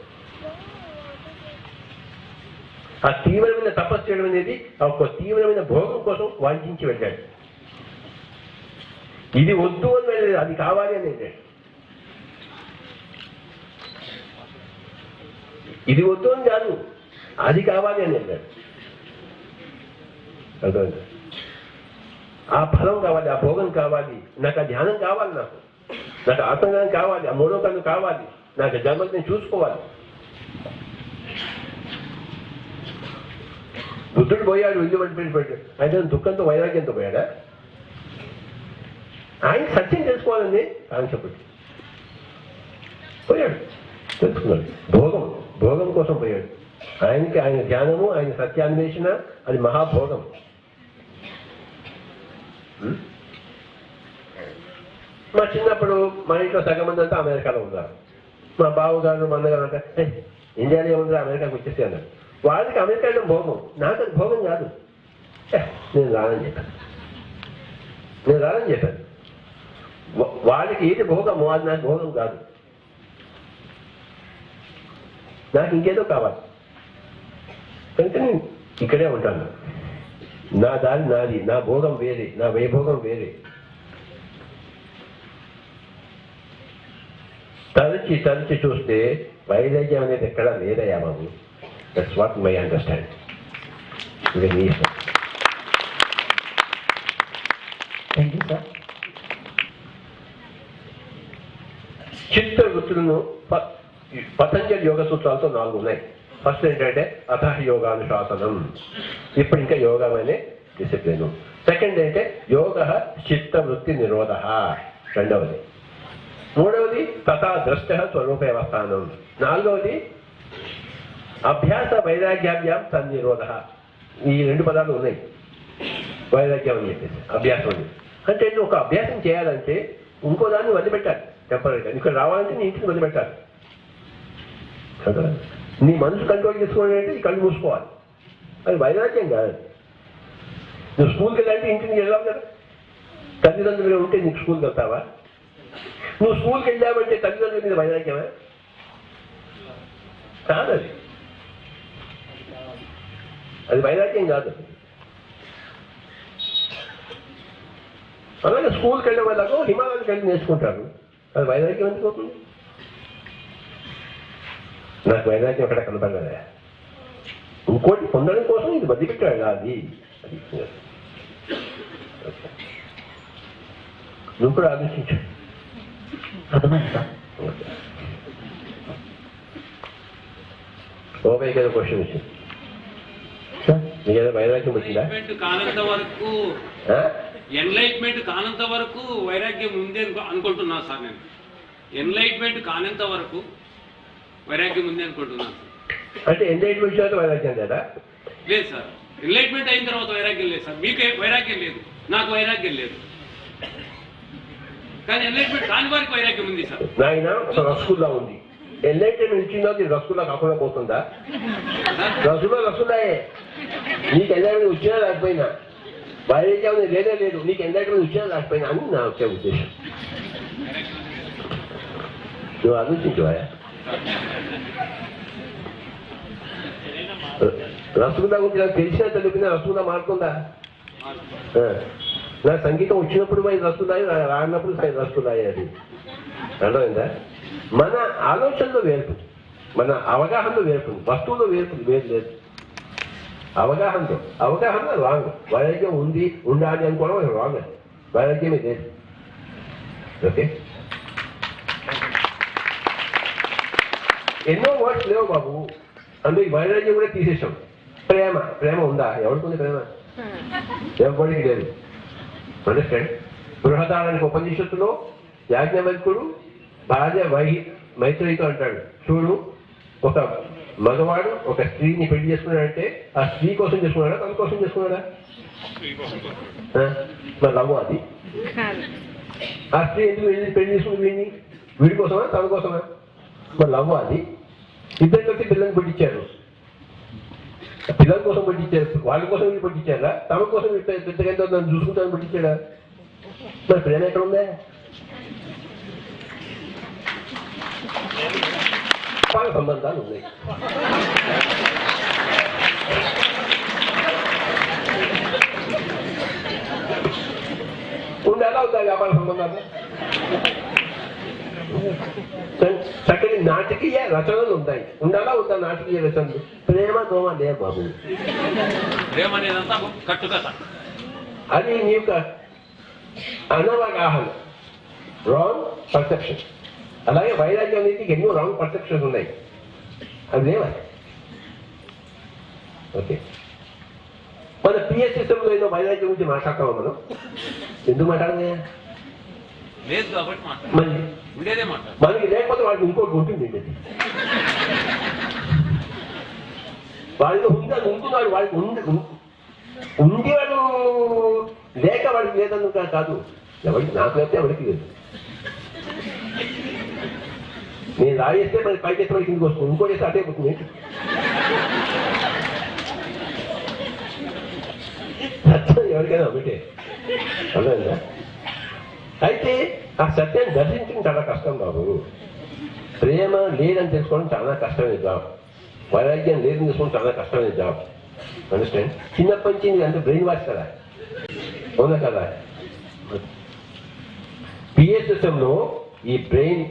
ఆ తీవ్రమైన తపస్సు చేయడం అనేది ఒక తీవ్రమైన భోగం కోసం వాంఛించి వెళ్ళాడు. ఇది వద్దు అని వెళ్ళలేదు, అది కావాలి అని వెళ్ళాడు. ఇది వద్దు అని కాదు, అది కావాలి అని వెళ్ళాడు. అర్థమైంది? ఆ ఫలం కావాలి, ఆ భోగం కావాలి, నాకు ఆ ధ్యానం కావాలి, నాకు ఆత్మజ్ఞానం కావాలి, ఆ మూడో కన్ను కావాలి, నాకు జన్మని నేను చూసుకోవాలి. బుద్ధుడు పోయాడు, ఇల్లు పడిపోయాడు, ఆయన దుఃఖంతో వైరాగ్యంతో పోయాడా? ఆయన సత్యం తెలుసుకోవాలని కాన్సెప్ట్ పోయాడు, తెలుసుకున్నాడు. భోగం కోసం పోయాడు. ఆయనకి ఆయన ధ్యానము, ఆయన సత్యాన్వేషణ, అది మహాభోగం. మా చిన్నప్పుడు మా ఇంట్లో సగం మంది అంతా అమెరికాలో ఉన్నారు. మా బావగారు, మా అన్నగారు అంటే ఇండియాలో ఏముంది, అమెరికాకి వచ్చేసి అన్నారు. వాళ్ళకి అమెరికా అంటే భోగం, నాకు అది భోగం కాదు. నేను రానని చెప్పాను. వాళ్ళకి ఏది భోగమో అది నాకు భోగం కాదు, నాకు ఇంకేదో కావాలి. కనుక నేను ఇక్కడే ఉంటాను. నా దారి నాది, నా భోగం వేరే, నా వైభోగం వేరే. తరచి చూస్తే వైరాగ్యం అనేది ఎక్కడా లేదయ్యా బాబు. That's what my understand. Thank you sir. చిత్త వృత్తులను పతంజలి యోగ సూత్రాలతో 4 ఉన్నాయి. ఫస్ట్ ఏంటంటే అథ యోగానుశాసనం. ఇప్పుడు ఇంకా యోగం అనే డిసిప్లిన్. సెకండ్ అంటే యోగ చిత్తవృత్తి నిరోధ, రెండవది. మూడవది తథా ద్రష్ట స్వరూప వ్యవస్థానం. నాలుగవది అభ్యాస వైరాగ్యాభ్యాం తన్నిరోధ. ఈ రెండు పదాలు ఉన్నాయి, వైరాగ్యం అని చెప్పేసి అభ్యాసం అని. అంటే నువ్వు ఒక అభ్యాసం చేయాలంటే ఇంకో దాన్ని వదిలిపెట్టాలి టెంపరీగా. ఇక్కడ రావాలంటే నీ ఇంటిని వదిలిపెట్టాలి కదా. నీ మనసు కంట్రోల్ చేసుకోవాలి అంటే ఈ కళ్ళు మూసుకోవాలి. అది వైరాగ్యం కాదు. నువ్వు స్కూల్కి వెళ్ళాలంటే ఇంటిని వెళ్ళావు కదా. తల్లిదండ్రులు ఉంటే నీకు స్కూల్కి వెళ్తావా? నువ్వు స్కూల్కి వెళ్ళావంటే తల్లిదండ్రుల మీద వైరాగ్యమా? కాదు, అది వైరాగ్యం కాదు. అలాగే స్కూల్కి వెళ్ళే వాళ్ళకు హిమాలయాలకు వెళ్ళి నేర్చుకుంటారు, అది వైరాగ్యం ఎందుకు అవుతుంది? నాకు వైరాగ్యం అక్కడ కనపడదా? ఇంకోటి పొందడం కోసం ఇది వదిలిపెట్టాడు అది. నువ్వు కూడా ఆలోచించు. అర్థమైంది సార్. ఓకే, ఏదో క్వశ్చన్ వచ్చింది. నీకేదో వైరాగ్యం వచ్చిందా? ఎన్లైట్మెంట్ కానంత వరకు వైరాగ్యం ఉంది అనుకుంటున్నా సార్. నేను ఎన్లైట్మెంట్ కానంత వరకు వైరాగ్యం ఉంది అనుకుంటున్నాను. అంటే ఎన్లైట్మెంట్ తర్వాత వైరాగ్యం లేదా? లేదు సార్, ఎన్లైట్మెంట్ అయిన తర్వాత వైరాగ్యం లేదు సార్. మీకు వైరాగ్యం లేదు, నాకు వైరాగ్యం లేదు, కానీ ఎన్లైట్మెంట్ కాని వారికి వైరాగ్యం ఉంది సార్. నాయన ఒక రసగుల్లా ఉంది, ఎన్లైట్మెంట్ ఇచ్చిందో అది రసగుల్లా కాకుండా పోతుందా? రసగుల్లాయే. నీకు ఎన్లైట్మెంట్ వచ్చినా లేకపోయినా వైరాగ్యం లేదే లేదు, నీకు ఎన్లైట్మెంట్ వచ్చినా లేకపోయినా అని నా వచ్చే ఉద్దేశం. నువ్వు ఆలోచించవా? రసగుల్లా గురించి నాకు తెలిసినా తెలిపినా రసగుల్లా మారుతుందా? నాకు సంగీతం వచ్చినప్పుడు రసగుల్లాయి, రానప్పుడు రసగుల్లాయి. అది అర్థమైందా? మన ఆలోచనలో వేర్పు, మన అవగాహనలో వేర్పు, వస్తువులో వేర్పు వేరు లేదు. అవగాహన రాంగ్. వైరాగ్యం ఉంది, ఉండాలి అనుకోవడం రాంగ్. అది వైరాగ్యమే లేదు. ఓకే, ఎన్నో వర్డ్స్ లేవు బాబు, అందుకే వైరాగ్యం కూడా తీసేసాం. ప్రేమ ఉందా? ఎవరికి ఉంది ప్రేమ? ఎవరికి లేదు. అండర్స్టాండ్? బృహదారానికి ఉపనిషత్తులో యాజ్ఞవల్కుడు భార్య మైత్రితో అంటాడు, చూడు, ఒక మగవాడు ఒక స్త్రీని పెళ్లి చేసుకున్నాడంటే ఆ స్త్రీ కోసం చేసుకున్నాడా, తన కోసం చేసుకున్నాడా? మరి లవ్ అది. ఆ స్త్రీ ఎందుకు పెళ్లి చేసుకుని వీడి కోసమా తన కోసమా? మరి లవ్ అది. ఇద్దరు కలిసి పిల్లల్ని పుట్టించారు, పిల్లల కోసం పుట్టించారు, వాళ్ళ కోసం వీళ్ళు పుట్టించారా, తమ కోసం పెద్దగా నన్ను చూసుకుంటాను పుట్టించాడా? మరి ప్రేమ ఎక్కడ ఉందా? సంబంధాలు ఉన్నాయి. ఉండేలా అవుతా వ్యాపార సంబంధాలు? చక్కని నాటకీయ రచనలు ఉంటాయి, ఉండాలా అవుతా నాటకీయ రచనలు. ప్రేమ దోమ లే బాబు. ప్రేమ అనేదంతా కట్టుకథ. అది నీ యొక్క అనవగాహన, రాంగ్ పర్సెప్షన్. అలాగే వైరాగ్యం అనేది ఎన్నో రాంగ్ పర్సెప్షన్స్ ఉన్నాయి, అది లేవా? ఓకే, మన పిఎస్ సిస్టంలో ఏదో వైరాగ్యం గురించి మాట్లాడతామా మనం? ఎందుకు మాట్లాడమే? లేదు కాబట్టి మరి ఉండేదే మాట. మనకి లేకపోతే వాడికి ఇంకోటి ఉంటుంది. వాడితో ఉంటున్నాడు, వాడికి ఉంది వాడు లేక వాడికి లేదన్ను కాదు. ఎవరికి నాకు లేకపోతే ఎవరికి లేదు. నేను రాయేస్తే మరి పైకి వేస్తే వాడికి ఇంటికి వస్తుంది, ఇంకోటి వేస్తే అటే పోతుంది. సత్యం ఎవరికైనా ఒకటే, అర్థమైందా? అయితే ఆ సత్యాన్ని దర్శించడం చాలా కష్టం బాబు. ప్రేమ లేదని తెలుసుకోవడం చాలా కష్టమైన జాబ్, వైరాగ్యం లేదని తెలుసుకోవడం చాలా కష్టమైన జాబ్. అండర్స్టాండ్? చిన్నప్పటి నుంచి అంటే బ్రెయిన్ వాష్ కదా, అవునా కదా? పిఎస్ సిస్టంలో ఈ బ్రెయిన్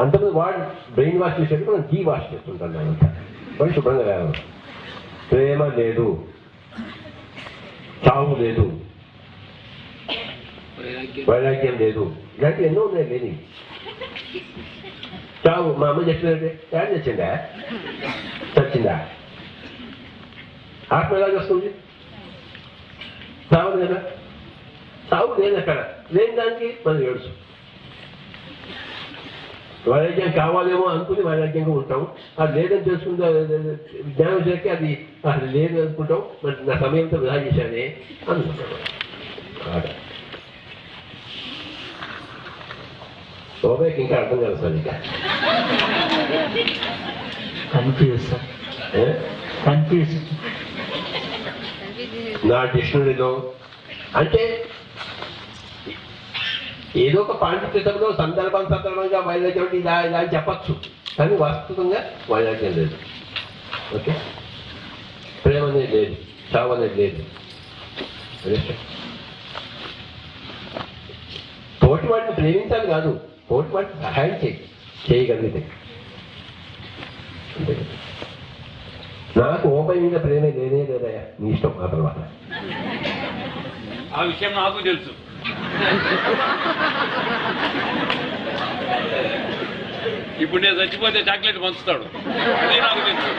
అంతమంది వాడు బ్రెయిన్ వాష్ చేసేటప్పుడు మనం డీ వాష్ చేస్తుంటాను. అంతా వాడు శుభ్రంగా వేయాలి. ప్రేమ లేదు, చావు లేదు, వైరాగ్యం లేదు, ఇలాంటివి ఎన్నో ఉన్నాయి. లేని చావు, మా అమ్మ చెప్పినట్టే యాడ్ చచ్చిందా? చచ్చిందా? ఆత్మ ఎలా వస్తుంది? సావదు కదా, సావు లేదు అక్కడ. లేని దానికి మనం ఏడుచు. వైరాగ్యం కావాలేమో అనుకుని వైరాగ్యంగా ఉంటాం. అది లేదని తెలుసుకుంటే జ్ఞానం చేస్తే అది అసలు లేదు అనుకుంటాం. మరి నా సమయంతో వృధా చేశానే అనుకుంటాం. ఓబేకి ఇంకా అర్థం కాదు సార్. ఇంకా కన్ఫ్యూజ్ సార్, కన్ఫ్యూజ్. నా డిక్షనరీలో అంటే ఏదో ఒక పాండిత్యంలో సందర్భంగా వైరాగ్యం ఇలా ఇలా అని చెప్పచ్చు, కానీ వాస్తవంగా వైరాగ్యం లేదు. ఓకే, ప్రేమ అనేది లేదు, చావు అనేది లేదు. తోటి వాటిని ప్రేమించాలి కాదు, తోటి వాటిని సహాయం చేయగలిగితే. అంతే కదా. నాకు ఓపై మీద ప్రేమే లేనే లేదయా, నీ ఇష్టం. ఆ తర్వాత ఆ విషయం నాకు తెలుసు. ఇప్పుడు నేను చచ్చిపోతే చాక్లెట్ పంచుతాడు, అది నాకు తెలుసు.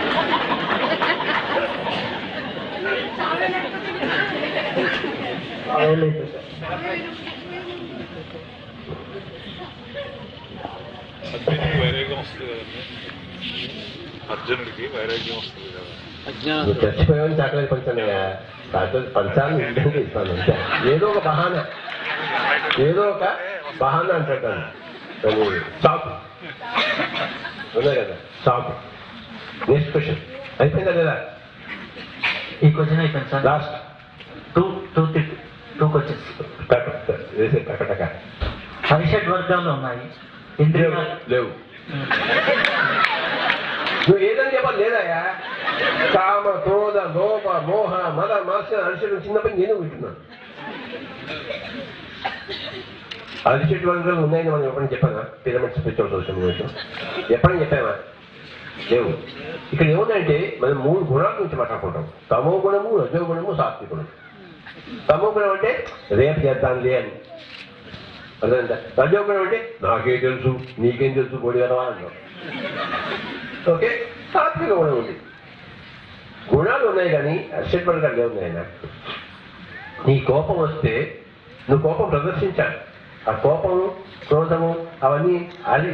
వైరాగ్యం వస్తుంది కదండి, అర్జునుడికి వైరాగ్యం వస్తుంది కదా. నువ్వు చచ్చిపోయావని చాక్లెట్ పంచానయ్యా, చాక్లెట్ పంచాలని ఇంటికి ఇస్తాను అంతే. ఏదో ఒక బహానా అంటాడు. షాప్ ఉన్నాయి కదా, షాప్. నెక్స్ట్ క్వశ్చన్ అయిపోయిందా లేదా? ఈ క్వశ్చన్ అయిపోయింది సార్. Last two questions. వేసే టక పరిషత్ వర్గాలు ఉన్నాయి, ఇంద్రియాలు లేవు. నువ్వు ఏదని చెప్పాలి లేదాయా? కామ, క్రోధ, లోప, మోహ, మద, మాత్సర్యం, అరిషడ్ చిన్నప్పటి నేను వింటున్నాను. అరిషడ్ వర్గాలు ఉన్నాయని మనం ఎప్పుడైనా చెప్పానా? పిరమిడ్ స్పిరిచువల్ సొల్యూషన్ ఎప్పుడైనా చెప్పామా? లేవు. ఇక్కడ ఏముందంటే మనం 3 గుణాల గురించి మాట్లాడుకుంటాం. తమో గుణము, రజో గుణము, సాత్విక గుణం. తమో గుణం అంటే రేపు చేద్దాంలే అని అర్థమైందా? రజో గుణం అంటే నాకేం తెలుసు, నీకేం తెలుసు, గోడి కదవా అన్నాం. ఓకే, సాత్విక గుణం ఉంది. గుణాలు ఉన్నాయి కానీ అరిషడ్ వర్గాలు లేవు నాయన. నీ కోపం వస్తే నువ్వు కోపం ప్రదర్శించాలి. ఆ కోపము, క్రోధము అవన్నీ అది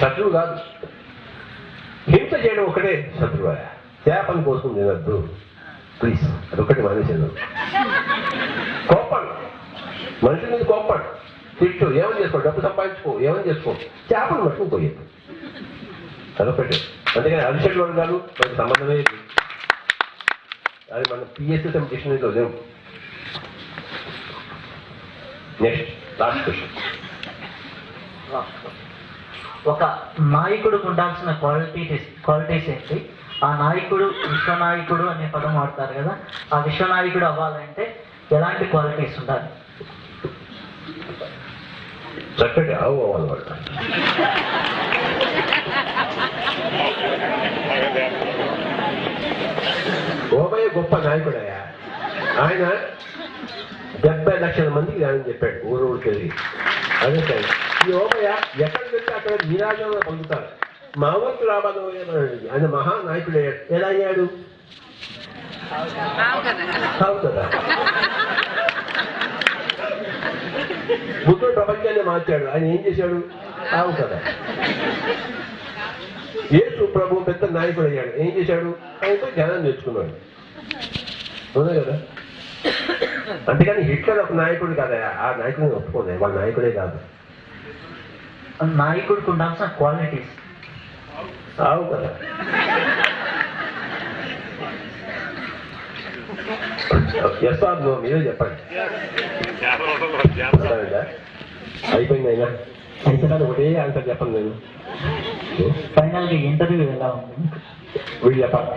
శత్రువు కాదు. హింస చేయడం ఒకటే శత్రువు. చేపని కోసం తినద్దు ప్లీజ్, అదొకటి మానేసేది. కోపం, మనిషి మీద కోపం, తిట్టు, ఏమని చేసుకో, డబ్బు సంపాదించుకో, ఏమని చేసుకో, చేపను మట్టుకు పోయేది. అదొకటి. అందుకని అరిషడ్ వర్గాలు మనకి సంబంధమే లేదు. అది మన పిఎస్ఎస్ఎం డిక్షనరీలో లేవు. Next last question. ఒక నాయకుడికి ఉండాల్సిన క్వాలిటీస్ ఏంటి? ఆ నాయకుడు విశ్వనాయకుడు అనే పదం వాడతారు కదా, ఆ విశ్వనాయకుడు అవ్వాలంటే ఎలాంటి క్వాలిటీస్ ఉండాలి? చక్కటి ఆవు అవ్వాలి వాళ్ళు. ఓబయ్య గొప్ప నాయకుడయ్యా. ఆయన 70 లక్షల మందికి జ్ఞానం చెప్పాడు ఊరికి వెళ్ళి. అదే సార్, ఈ ఓబయ్య ఎక్కడికి వెళ్తే అక్కడ నిరాజంగా పొందుతారు. మా వంతు రాబాదు ఆయన మహానాయకుడు అయ్యాడు. ఎలా అయ్యాడు? కావు కదా. బుద్ధుడు ప్రపంచాన్ని మార్చాడు. ఆయన ఏం చేశాడు? కావు కదా. యేసు ప్రభు పెద్ద నాయకుడు అయ్యాడు. ఏం చేశాడు? ఆయనతో జ్ఞానం నేర్చుకున్నాడు. అవునా కదా. అంతేగాని హిట్లర్ ఒక నాయకుడు కాదా? ఆ నాయకుడిని ఒప్పుకోలేదు, వాళ్ళ నాయకుడే కాదు. నాయకుడికి ఉండాల్సిన క్వాలిటీస్ ఆవు కదా. ఎస్ ఆర్ నో మీరే చెప్పండి. అయిపోయింది అయినా అయితే ఒకటే ఆన్సర్ చెప్పండి. నేను ఫైనల్గా ఇంటర్వ్యూ ఎలా ఉంది వీళ్ళు చెప్పాలి.